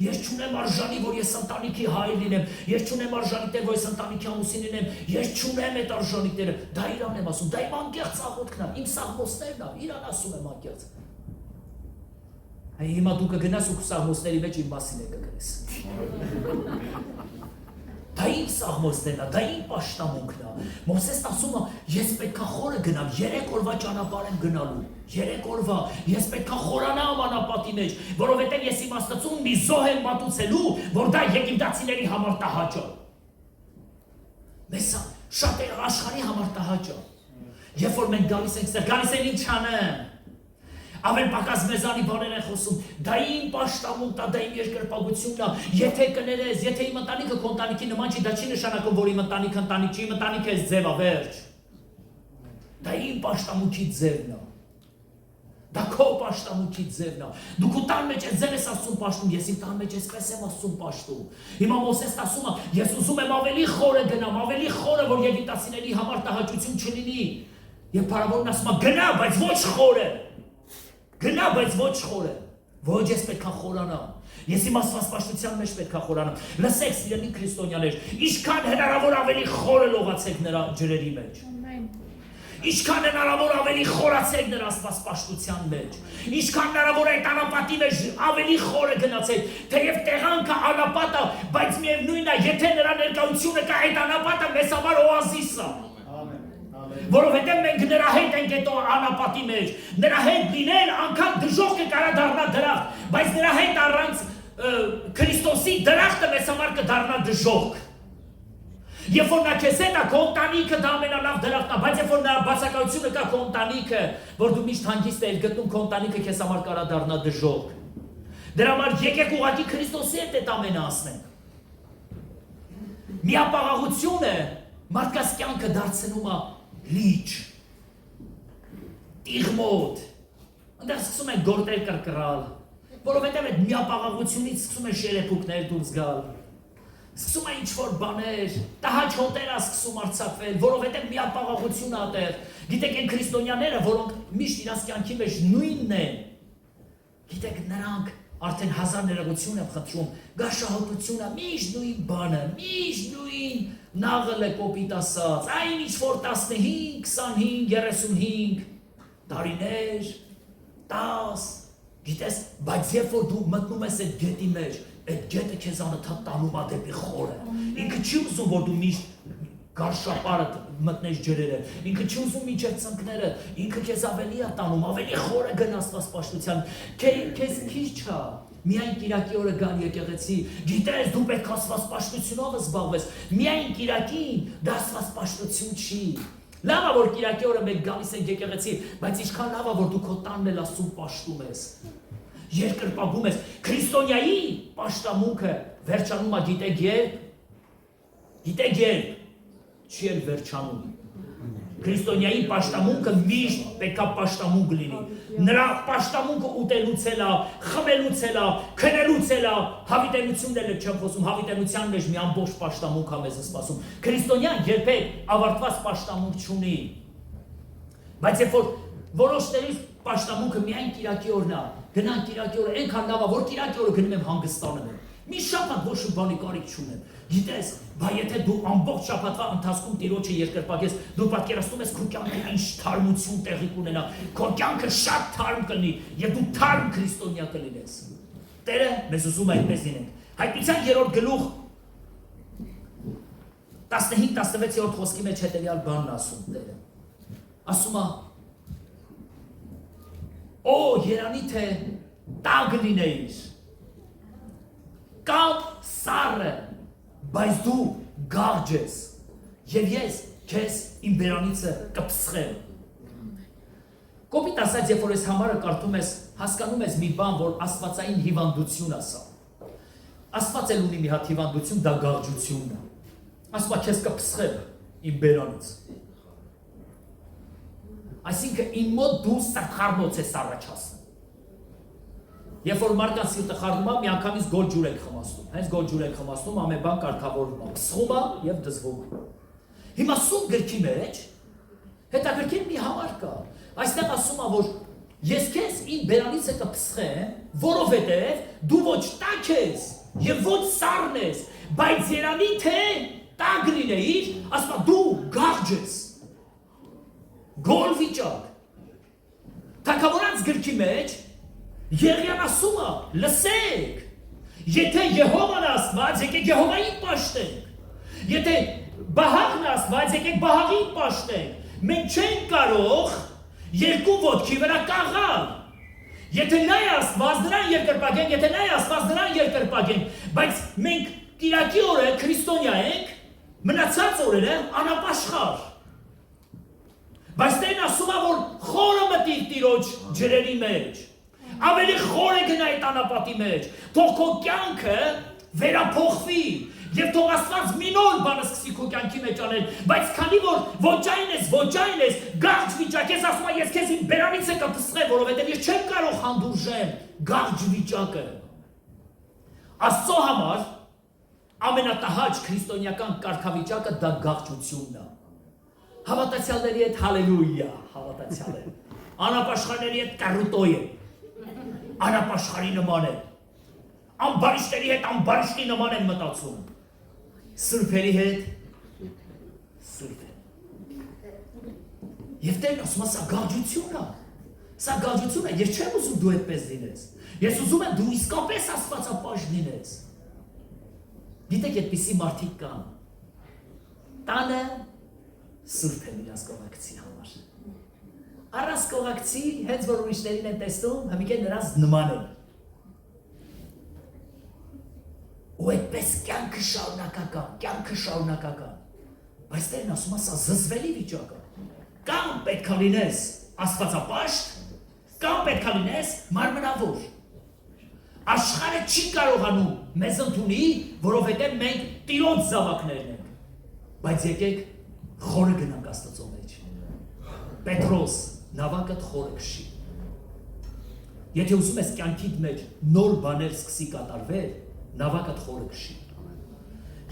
Ես չունեմ արժանի, որ ես ընտանիքի հայր լինեմ, ես չունեմ արժանիքներ, որ ես ընտանիքի ամուսին լինեմ, ես չունեմ այդ արժանիքները, դա իրան եմ ասում, դա իմ անկեղծ աղոթքն է, իմ սաղմոսներն է, իրան ասում եմ անկեղծ։ Հիմա դու կգնաս ու սաղմոսների մեջ իմ մասին է կգնես։ Դա իմ սաղմոսներն է, դա իմ պաշտամունքն է։ Մովսեսն ասում է, ես պետքա խորը գնամ, 3 օրվա ճանապարհ եմ գնալու, 3 օրվա, ես պետքա խորանամ անապատի մեջ, որովհետև ես իմ Աստծուն մի զոհ եմ մատուցելու, որ դա եգիպտացիների համար տհաճ է։ Մեզ շատ աշխարհի համար տհաճ է։ Երբ որ մենք գալիս ենք ստեղ, գալիս են ինչ անեմ։ Ավել պակաս մեզանի բաներ են խոսում, դա իմ պաշտամունքն է, դա իմ երկրպագությունն է, եթե կներես, եթե իմ ընտանիքը քո ընտանիքի նման չի, դա չի նշանակում, որ իմ ընտանիքը ընտանիք չի, իմ ընտանիքը էս ձևը վերջ։ Դա իմ պաշտամունքի ձևն է։ Դա քո պաշտամունքի ձևն է։ Դու քո տան մեջ ես ձեր ես Աստծուն պաշտում, ես իմ տան մեջ էսպես եմ Աստծուն պաշտում։ Հիմա Մովսեսն ասում է, ես ուզում եմ ավելի խորը գնամ, ավելի խորը, որ եգիպտացիների համար տհաճություն չլինի։ Եվ փարավոնն ասում է, գնա, բայց ոչ խորը։ Գնա, բայց ոչ խորը, ոչ ես պետք է խորանամ, ես իմ Աստված պաշտության մեջ պետք է խորանամ, լսեք սիրելի քրիստոնյաներ, ինչքան հնարավոր ավելի խորը լողացեք նրա ջրերի մեջ, ինչքան հնարավոր ավելի խորացեք նրա Աստված պաշտության մեջ, ինչքան հնարավոր այդ անապատի մեջ ավելի խորը գնացեք, թեև տեղանքը անապատ է, բայց միևնույն է, եթե նրա ներկայությունը կա, այդ անապատը մեզ համար օազիս է։ Որովհետև մենք նրա հետ ենք այդ անապատի մեջ, նրա հետ լինել անգամ դժոխքը կարա դառնա դրախտ, բայց նրա հետ առանց Քրիստոսի դրախտը մեզ համար կդառնա դժոխք։ Երբ որ նա քեզ հետ է, քո ընտանիքը դա ամենալավ դրախտն է, բայց երբ որ նա բացակայությունը կա քո ընտանիքը, որ դու միշտ հանգիստ ես գտնում, քո ընտանիքը քեզ համար կարա դառնա դժոխք։ Դրա համար եկեք ուղղակի Քրիստոսի հետ այդ ամենը ասնենք։ Միապաղաղությունը մարդկաց կյանքը դարձնում է լիճ, տիղմոտ, այնտեղ սկսում են գործեր կրկռալ, որովհետև այդ միապաղաղությունից սկսում են շերեփուկներ դուրս գալ, սկսում են ինչ-որ բաներ, տհաճ հոտեր է սկսում արձակվել, որովհետև միապաղաղություն ա տեղ, գիտեք են քրիստոնյաները, որոնք միշտ իրաց կյանքի մեջ նույնն են, գիտեք նրանք արդեն 1000 ներողություն եմ խնդրում, գաշահոտությունը միշտ նույն բանը, միշտ նույն նաղը կոպիտ ասած, այն ինչ-որ 15, 25, 35 տարիներ, 10, գիտես, բայց երբ որ դու մտնում ես այդ գետի մեջ, այդ գետը քեզ անընդհատ տանում է դեպի խորը, ինքը չի ուզում, որ դու միշտ գարշապարը մտնես ջրերը, ինքը չի ուզում մինչև ծնկները, ինքը քեզ ավելի է տանում, ավելի խորը գնա Աստված պաշտության, քեզ քիչ չա, միայն կիրակի օրը գալ եկեղեցի, գիտես դու պետք է Աստված պաշտությունով զբաղվես, միայն կիրակին դա Աստված պաշտություն չի, լավ է որ կիրակի օրը մենք գալիս ենք եկեղեցի, բայց ինչքան լավ է որ դու քո տանն էլ Աստծուն պաշտում ես, երկրպագում ես, քրիստոնյայի պաշտամունքը վերջանում է գիտեք երբ, չի էլ վերջանում։ Քրիստոնյայի պաշտամունքը միշտ պետք է պաշտամունք լինի։ Նրա պաշտամունքը ուտելուց էլ է, խմելուց էլ է, քնելուց էլ է, հավիտենությունն էլ չեմ խոսում, հավիտենության մեջ մի ամբողջ պաշտամունք է մեզ սպասում։ Քրիստոնյան երբեք ավարտված պաշտամունք չունի։ Բայց երբ որ որոշների պաշտամունքը միայն կիրակի օրն է, գնան կիրակի օրը, այնքան լավ է, որ կիրակի օրը գնում եմ հանգստանում եմ։ Մի շաբաթ ոչ մի բանի կարիք չունեմ։ Գիտես, բա եթե դու ամբողջ շաբաթվա ընթացքում Տիրոջը երկրպագես, դու պատկերացնում ես քո կյանքը ինչ թարմություն տեղի կունենա, քո կյանքը շատ թարմ կլինի, եւ դու թարմ քրիստոնյա կլինես։ Տերը մեզ ուզում է այդպես լինենք։ Հայտնության 3-րդ գլուխ 15-16-րդ խոսքի մեջ հետեւյալ բանն ասում Տերը։ Ասում է. Օ երանի թե տագ լինեիր կամ սառը, բայց դու գաղջ ես, եւ ես քեզ իմ բերանիցը կփսխեմ։ Կոպիտ ասած, երբ որ ես համարը կարդում ես, հասկանում ես մի բան, որ աստվածային հիվանդություն ասա։ Աստված էլ ունի մի հատ հիվանդություն, դա գաղջությունն է։ Ասում է քեզ կփսխեմ իմ բերանից։ Այսինքն իմ մոտ դու սարխարմոց ես առաջացնում։ Երբ որ մարդկան սիրտը խառնում է, միանգամից գոլ ջուր եք խմացնում։ Հենց գոլ ջուր եք խմացնում, ամեն բան կարգավորվում է, փսխում է եւ դզվում։ Հիմա սուրբ գրքի մեջ հետաքրքիր մի համար կա։ Այստեղ ասում է, որ Ես քեզ ին բերանիցը կփսխեմ, որովհետև դու ոչ տաք ես եւ ոչ սառն ես, բայց երանի թե տակ լինեիր, ասма դու գաղջ ես։ Գոլ վիճակ։ Թագավորանց գրքի մեջ Եղիան ասում է, լսեք, եթե Եհովան Աստված, եկեք Եհովային պաշտենք։ Եթե Բահաղն Աստված, եկեք Բահաղին պաշտենք։ Մենք չենք կարող երկու ոտքի վրա կաղալ։ Եթե նա է Աստված, նրան երկրպագենք, եթե նա է Աստված, նրան երկրպագենք, բայց մենք Կիրակի օրը քրիստոնյա ենք, մնացած օրերը անապաշխար։ Բայց Տերն ասում է, որ խորը մտիր Տիրոջ ջրերի մեջ, ավելի խոր է գնա այդ անապատի մեջ, թող քո կյանքը վերափոխվի, եւ թող Աստված մի նոր բան սկսի քո կյանքի մեջ անել, բայց քանի որ ոչ այն ես, գաղջ վիճակ ես, ասում եմ, ես քեզ իմ բերանիցը կփսխեմ, որովհետեւ ես չեմ կարող հանդուրժել գաղջ վիճակը։ Աստծո համար ամենատահաճ քրիստոնեական կարգավիճակը դա գաղջությունն է։ Հավատացյալների հետ հալելույա, հավատացյալ է։ Անապաշխարների հետ կառուտոյ է։ Անապաշխարի նման է։ Ամբարիշտերի հետ ամբարիշտի նման են մտածում։ Սրբերի հետ սուրբ է։ Եվ Տերն ասում է, սա գաղջություն է։ Սա գաղջություն է, ես չեմ ուզում դու այդպես լինես։ Ես ուզում եմ դու իսկապես աստվածապաշտ լինես։ Գիտեք, այդպիսի մարդիկ կան։ Տանը սուրբ են իրաց կողակցի համար։ Առանց կողակցի, հենց որ ուրիշներին են տեսնում, հմիկե նրանց նման են։ Ու այդպես կյանքը շարունակական։ Բայց Տերն ասում է, սա զզվելի վիճակ է։ Կամ պետք է լինես աստվածապաշտ, կամ պետք է լինես մարմնավոր։ Աշխարհը չի կարողանում մեզ ընդունի, որովհետև մենք Տիրոջ զավակներն ենք։ Բայց եկեք խորը գնանք Աստծո մեջ։ Պետրոս, նավակդ խորը քշի։ Եթե ուզում ես կյանքիդ մեջ նոր բաներ սկսի կատարվել, նավակդ խորը քշի։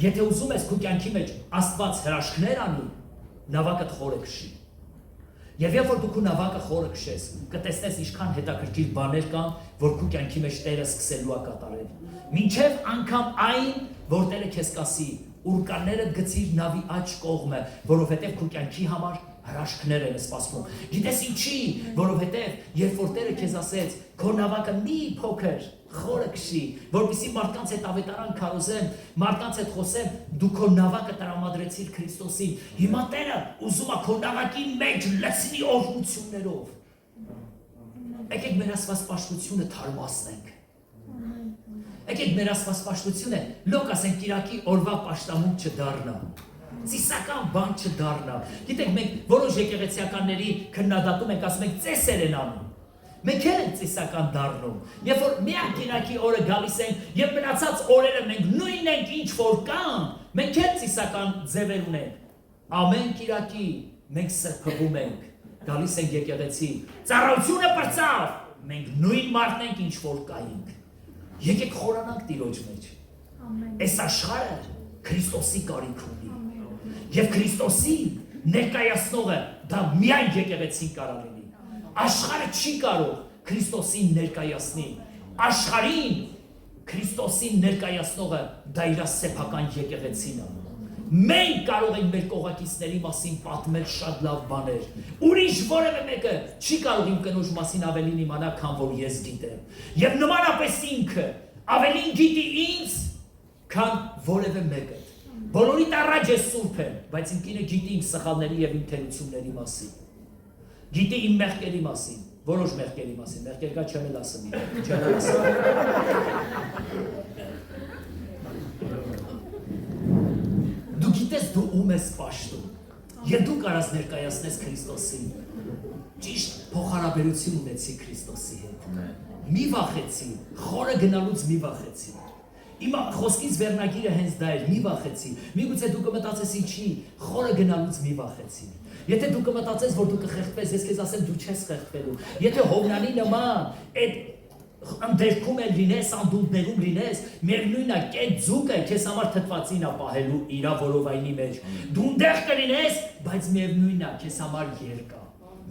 Եթե ուզում ես քո կյանքի մեջ Աստված հրաշքներ անի, նավակդ խորը քշի։ Եվ երբ որ դու քո նավակը խորը քշես, կտեսնես ինչքան հետաքրքիր բաներ կան, որ քո կյանքի մեջ Տերը սկսելու է կատարել։ Մինչև անգամ այն, որ Տերը քեզ կասի, ուրկաններդ գցիր նավի աջ կողմը, որովհետև քո կյանքի համար հրաշքներ են սպասվում։ Գիտես ինչի, որովհետև երբ որ Տերը քեզ ասեց, քո նավակը մի փոքր խորը քշի, որպեսզի մարդկանց հետ ավետարան քարոզեմ, մարդկանց հետ խոսեմ, դու քո նավակը տրամադրեցիր Քրիստոսին։ Հիմա Տերը ուզում է քո նավակի մեջ լցնի օրհնություններով։ Եկեք մեր աստվածպաշտությունը թարմացնենք։ Եկեք մեր աստվածպաշտությունը լոկ ասենք Կիրակի օրվա պաշտամունք չդառնա։ Ծիսական բան չդառնա։ Գիտեք, մենք որոշ եկեղեցիականների քննադատում ենք, ասում ենք ծեսեր են անում։ Մենք ենք ծիսական դառնում։ Երբ որ միակ Կիրակի օրը գալիս ենք եւ մնացած օրերը մենք նույնն ենք ինչ որ կան, մենք ենք ծիսական ձևեր ունենք։ Ամեն Կիրակի մենք սրբվում ենք, գալիս ենք եկեղեցի։ Ծառայությունը բրծավ, մենք նույն մարդն ենք ինչ որ կայինք։ Եկեք խորանանք Տիրոջ մեջ։ Այս աշխարհը Քրիստոսի կարիք ունի։ Եվ Քրիստոսի ներկայացնողը դա միայն եկեղեցին կարող լինի։ Աշխարհը չի կարող Քրիստոսին ներկայացնի։ Աշխարհին Քրիստոսին ներկայացնողը դա իր սեփական եկեղեցին է։ Մենք կարող ենք մեր կողակիցների մասին պատմել շատ լավ բաներ։ Ուրիշ որևէ մեկը չի կարող իմ կնոջ մասին ավելին իմանալ, քան որ ես գիտեմ։ Եվ նմանապես ինքը ավելին գիտի ինձ, քան որևէ մեկը։ Բոլորիդ առաջ ես սուրբ եմ, բայց իմ կինը գիտի իմ սխալների եւ իմ թերությունների մասին։ Գիտի իմ մեղքերի մասին, որոշ մեղքերի մասին, մեղքեր կա չեմ էլ ասում, չեմ էլ ասում։ Դու գիտես դու ում ես պաշտում, եւ դու կարաս ներկայացնես Քրիստոսին։ Ճիշտ փոխհարաբերություն ունեցի Քրիստոսի հետ։ Մի վախեցի, խորը գնալուց մի վախեցի։ Իմ խոսքից վերնագիրը հենց դա էր, մի վախեցի։ Միգուցե դու կմտածես ինչի, խորը գնալուց մի վախեցի։ Եթե դու կմտածես, որ դու կխեղդվես, ես քեզ ասեմ դու չես խեղդվելու։ Եթե Հովնանի նման այդ ընդերքում էլ լինես, անդունդներում լինես, միևնույնն է, կետ ձուկը քեզ համար թթվածին է պահելու իր որովայնի մեջ։ Դու ընդեղ կլինես, բայց միևնույնն է, քեզ համար երկա։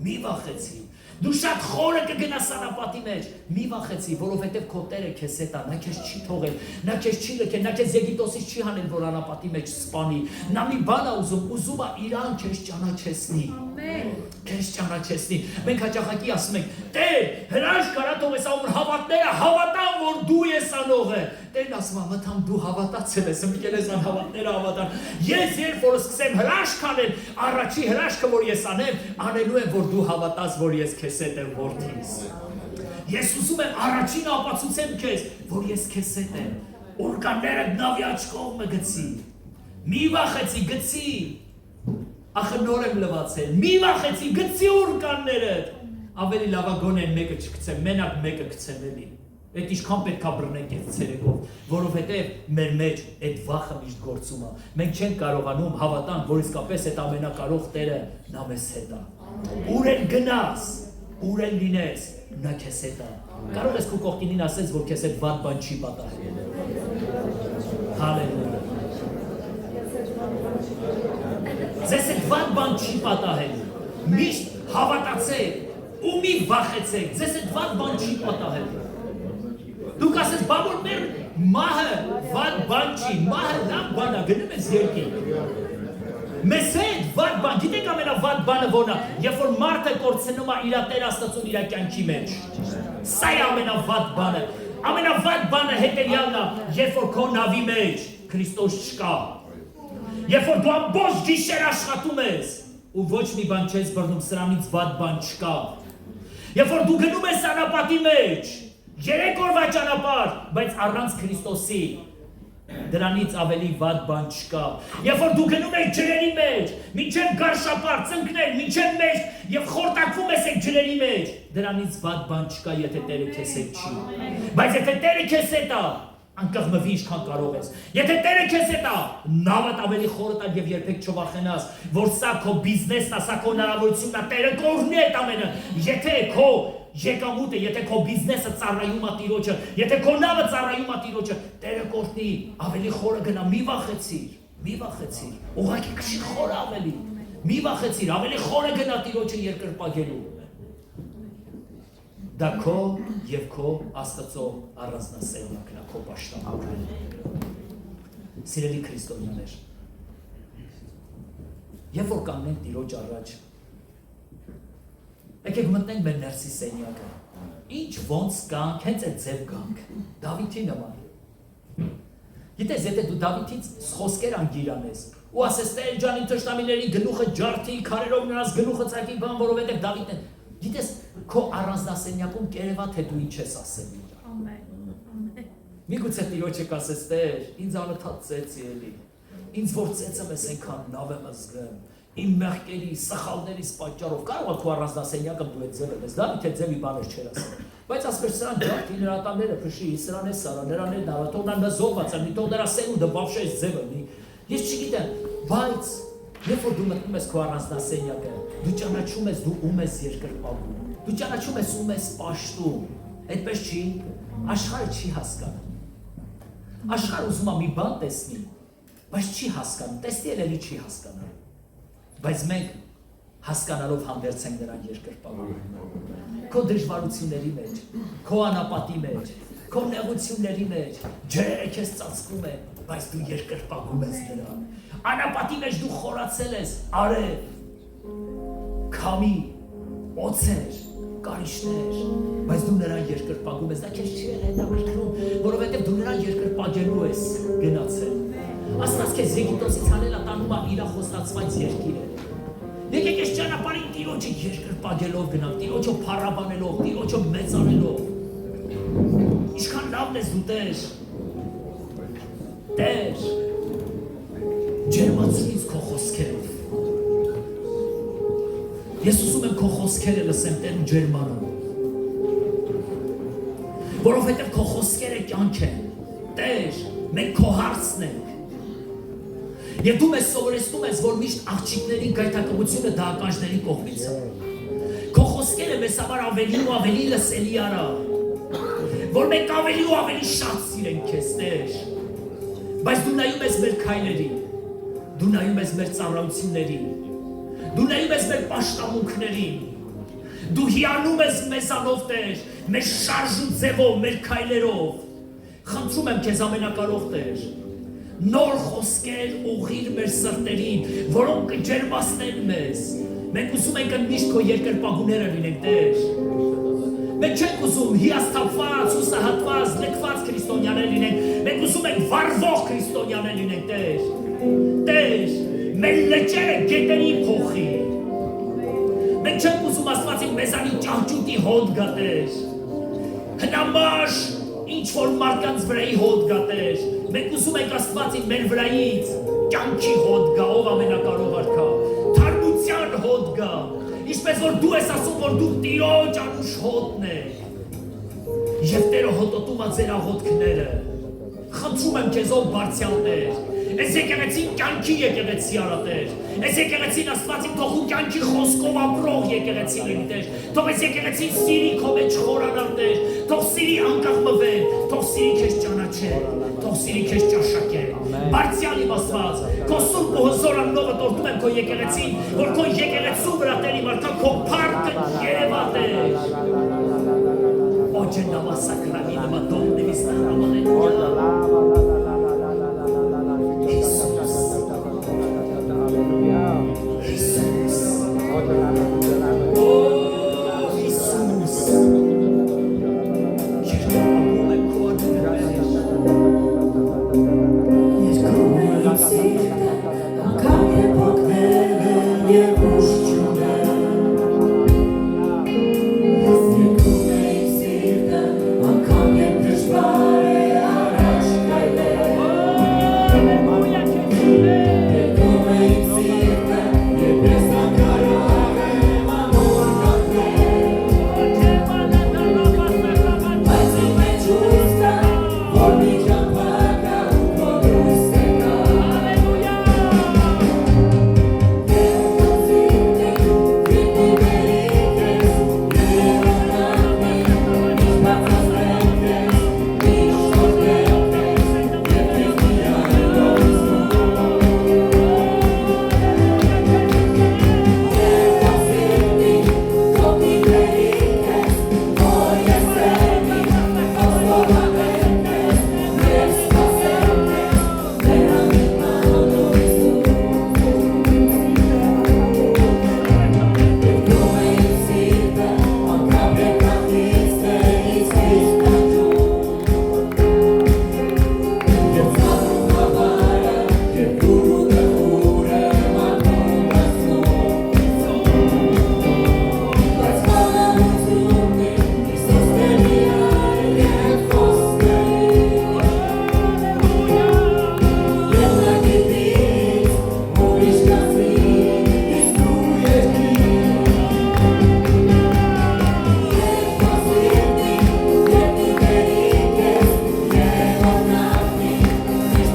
Մի վախեցի։ Դու շատ խորը կգնաս անապատի մեջ։ Մի վախեցի, որովհետև քո Տերը քեզ հետ է, նա քեզ չի թողել, նա քեզ չի լքել, նա քեզ Եգիպտոսից չի հանել, որ անապատի մեջ սպանի։ Նա մի բան է ուզում է իրան քեզ ճանաչեցնի։ Ամեն։ Քեզ ճանաչեցնի։ Մենք հաճախակի ասում ենք. Տեր, հրաշք կարա թող ես ում հավատները հավատան, որ դու ես անողը։ Տերն ասում է, մտամ դու հավատացել ես, եկել ես անհավատները հավատան։ Ես երբ որ սկսեմ հրաշք անել, առաջի հրաշքը որ ես անեմ, անելու եմ, որ դու հավատաս, որ ես քեզ հետ եմ, որդիս։ Ես ուզում եմ առաջին ապացուցեմ քեզ, որ ես քեզ հետ եմ։ Օրկանները նավի աջ կողմը գցի։ Մի վախեցի, գցի։ Ախր նոր եմ լվացել։ Մի վախեցի, գցի օրկանները։ Ավելի լավ է գոնե մեկը չգցեմ, մենակ մեկը գցեմ էլի։ Այդ ինչքան պետք է բռնենք այդ ցերեկով, որովհետև մեր մեջ այդ վախը միշտ գործում է։ Մենք չենք կարողանում հավատալ, որ իսկապես այդ ամենակարող Տերը նա մեզ հետ է։ Ուր են գնաս, ուր են լինես, նա քեզ հետ է։ Կարող ես քո կողքինին ասես, որ քեզ հետ վատ բան չի պատահել։ Հալելույա։ Ձեզ հետ վատ բան չի պատահել։ Միշտ հավատացեք ու մի վախեցեք, ձեզ հետ վատ բան չի պատահել։ Դուք ասես, բա որ մեր մահը վատ բան չի, մահը լավ բան է, գնում ես երկինք։ Մեզ հետ վատ բան, գիտեք ամենավատ բանը որն է, երբ որ մարդը կորցնում է իր Տեր Աստծուն իր կյանքի մեջ։ Սա է ամենավատ բանը։ Ամենավատ բանը հետևյալն է, երբ որ քո նավի մեջ Քրիստոս չկա։ Երբ որ դու ամբողջ գիշեր աշխատում ես ու ոչ մի բան չես բռնում, սրանից վատ բան չկա։ Երբ որ դու գնում ես անապատի մեջ, 3 օրվա ճանապարհ, բայց առանց Քրիստոսի դրանից ավելի վատ բան չկա։ Երբ որ դու գնում ես ջրերի մեջ, մինչև գարշապար, ծնկներ, մինչև մեջ եւ խորտակվում ես այդ ջրերի մեջ, դրանից վատ բան չկա, եթե Տերը քեզ հետ չի։ Բայց եթե Տերը քեզ հետ է, անկախ մվի ինչքան կարող ես։ Եթե Տերը քեզ հետ է, նավդ ավելի խորը տա եւ երբեք չվախենաս, որ սա քո բիզնեսն է, սա քո հնարավորությունն է, Տերը կօրհնի այդ ամենը։ Եթե քո եկամուտը, եթե քո բիզնեսը ծառայում է Տիրոջը, եթե քո նավը ծառայում է Տիրոջը, Տերը կօրհնի, ավելի խորը գնա, մի վախեցիր, ուղղակի քշի խորը ավելի, մի վախեցիր, ավելի խորը գնա Տիրոջը երկրպագելու։ Դա քո եւ քո Աստծո առանձնասերունակն է, քո պաշտամունքը։ Սիրելի քրիստոնյաներ, երբ որ կանգնենք Տիրոջ առաջ, եկեք մտնենք մեր ներսի սենյակը, ինչ ոնց կանք, հենց այդ ձև կանք, Դավիթի նման։ Գիտես, եթե դու Դավիթից խոսքեր անգիր անես, ու ասես Տեր ջան, իմ թշնամիների գլուխը ջարդի, քարերով նրանց գլուխը ծակի, բան, որովհետև Դավիթն է։ Գիտես, քո առանձնասենյակում կերևա թե դու ինչ ես ասել։ Ամեն։ Միգուցե Տիրոջը կասես, Տեր, ինձ անընդհատ ծեծի էլի։ Ինձ որ ծեծեմ ես այնքան լավ եմ զգում։ Իմ մեղքերի, սխալներիս պատճառով կարող է քո առանձնասենյակը դու այդ ձևը ես, Դավիթը ձևի բաներ չէր ասել։ Բայց ասես սրան ջարդի նրա տանները փշի, սրան է սարա, նրան է դարա, թող նա զոհված է, թող նրա սերունդը բավշես ձևը լի։ Ես չգիտեմ, բայց երբ որ դու մտնում ես քո առանձնասենյակը, դու ճանաչում ես դու ում ես երկրպագում, դու ճանաչում ես ում ես պաշտում, այդպես չի, աշխարհը չի հասկանում։ Աշխարհը ուզում է մի բան տեսնի, բայց չի հասկանում, տեսնի էլ չի հասկանում։ Բայց մենք հասկանալով հանդերձ ենք նրան երկրպագում։ Քո դժվարությունների մեջ, քո անապատի մեջ, քո նեղությունների մեջ, ջրերը քեզ ծածկում են, բայց դու երկրպագում ես նրան։ Անապատի մեջ դու խորացել ես արև, քամի, օձեր, կարիճներ, բայց դու նրան երկրպագում ես, դա քեզ չի հետաքրքրում, որովհետև դու նրան երկրպագելու ես գնացել։ Աստված քեզ Եգիպտոսից հանել է տանում իր խոստացված երկիրը։ Եկեք այս ճանապարհին Տիրոջը երկրպագելով գնանք, Տիրոջը փառաբանելով, Տիրոջը մեծանելով։ Ինչքան լավն ես դու Տեր։ Տեր, ջերմացրու քո խոսքերով։ Ես ուզում եմ քո խոսքերը լսեմ Տեր ու ջերմանամ։ Որովհետև քո խոսքերը կյանք են։ Տեր, մենք քո հարցն ենք։ Եվ դու մեզ սովորեցնում ես, որ միշտ աղջիկների գայթակղությունը դահականների կողմից է։ Քո խոսքերը մեզ համար ավելի ու ավելի լսելի արա, որ մենք ավելի ու ավելի շատ սիրենք քեզ, Տեր։ Բայց դու նայում ես մեր քայլերին, դու նայում ես մեր ծառայություններին, դու նայում ես մեր պաշտամունքներին, Դու հիանում ես մեզանով Տեր, մեր շարժ ու ձևով, մեր քայլերով։ Խնդրում եմ քեզ ամենակարող Տեր, նոր խոսքեր ուղղիր մեր սրտերին, որոնք կջերմացնեն մեզ։ Մենք ուզում ենք միշտ քո երկրպագուները լինենք Տեր։ Մենք չենք ուզում հիասթափված, հուսահատված, լքված քրիստոնյաներ լինենք։ Մենք ուզում ենք վառվող քրիստոնյաներ լինենք Տեր։ Տեր, մեր լճերը գետերի փոխի։ Մենք չենք ուզում Աստվածին մեզանի ճահճուտի հոտ գա Տեր։ Հնամաշ ինչ որ մարդկանց վրայի հոտ գա Տեր։ Մենք ուզում ենք Աստվածին մեր վրայից կյանքի հոտ գա, ով ամենակարող արքա, թարմության հոտ գա, ինչպես որ դու ես ասում, որ դու Տիրոջ անուշ հոտն ես, և Տերը հոտոտում է ձեր աղոթքները, խնդրում եմ քեզ ով բարձյալ Տեր, այս եկեղեցին կյանքի եկեղեցի արա Տեր, այս եկեղեցին Աստվածին թող ու կյանքի խոսքով ապրող եկեղեցի լինի Տեր, թող այս եկեղեցին սիրի քո մեջ խորանալ Տեր, թող սիրի անկախ մվեն, թող սիրի քեզ ճանաչեն, թող սիրի քեզ ճաշակեն, բարձյալ իմ Աստված, քո սուրբ ու հզոր անունով ոտորտում եմ քո եկեղեցին, որ քո եկեղեցու վրա Տեր իմ արքա քո փառքը երևա Տեր, օջե նամասակրանի նամա դոմնևիս նամանեն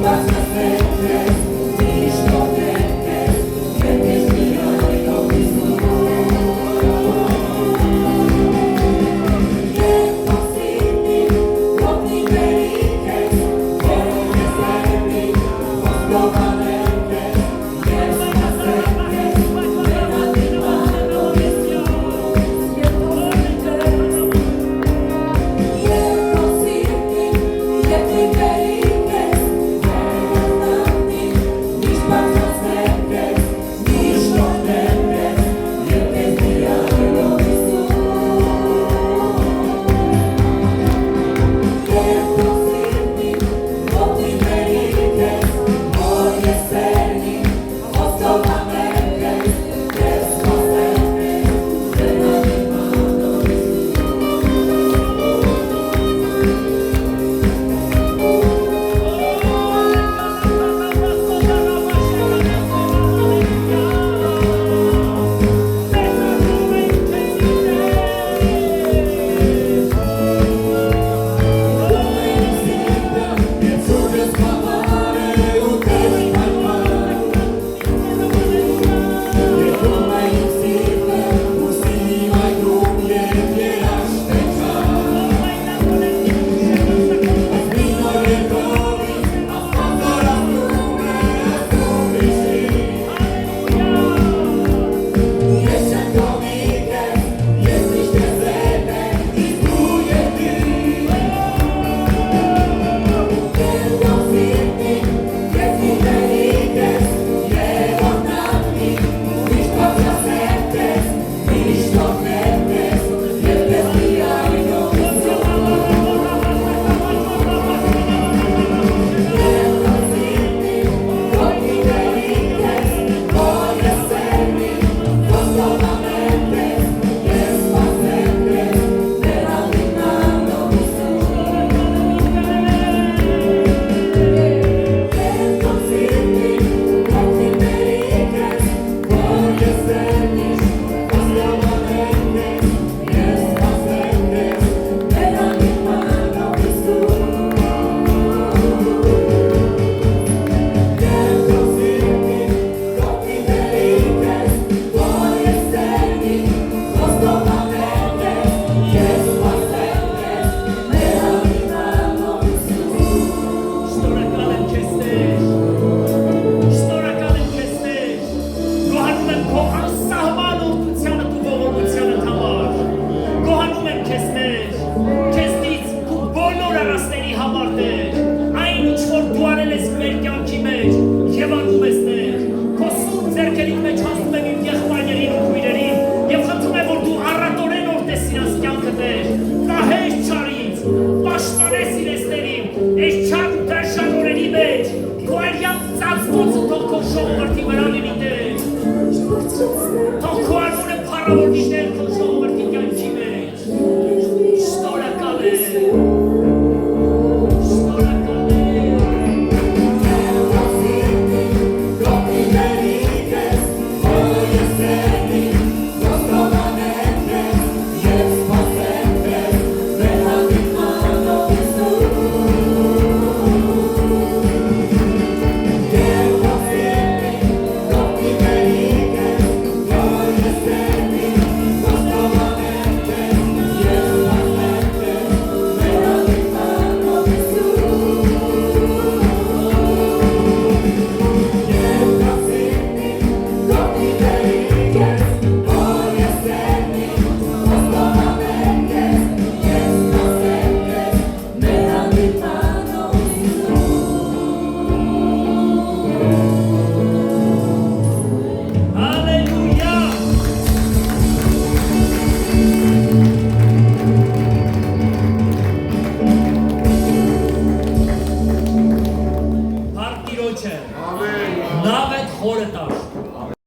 Let's go.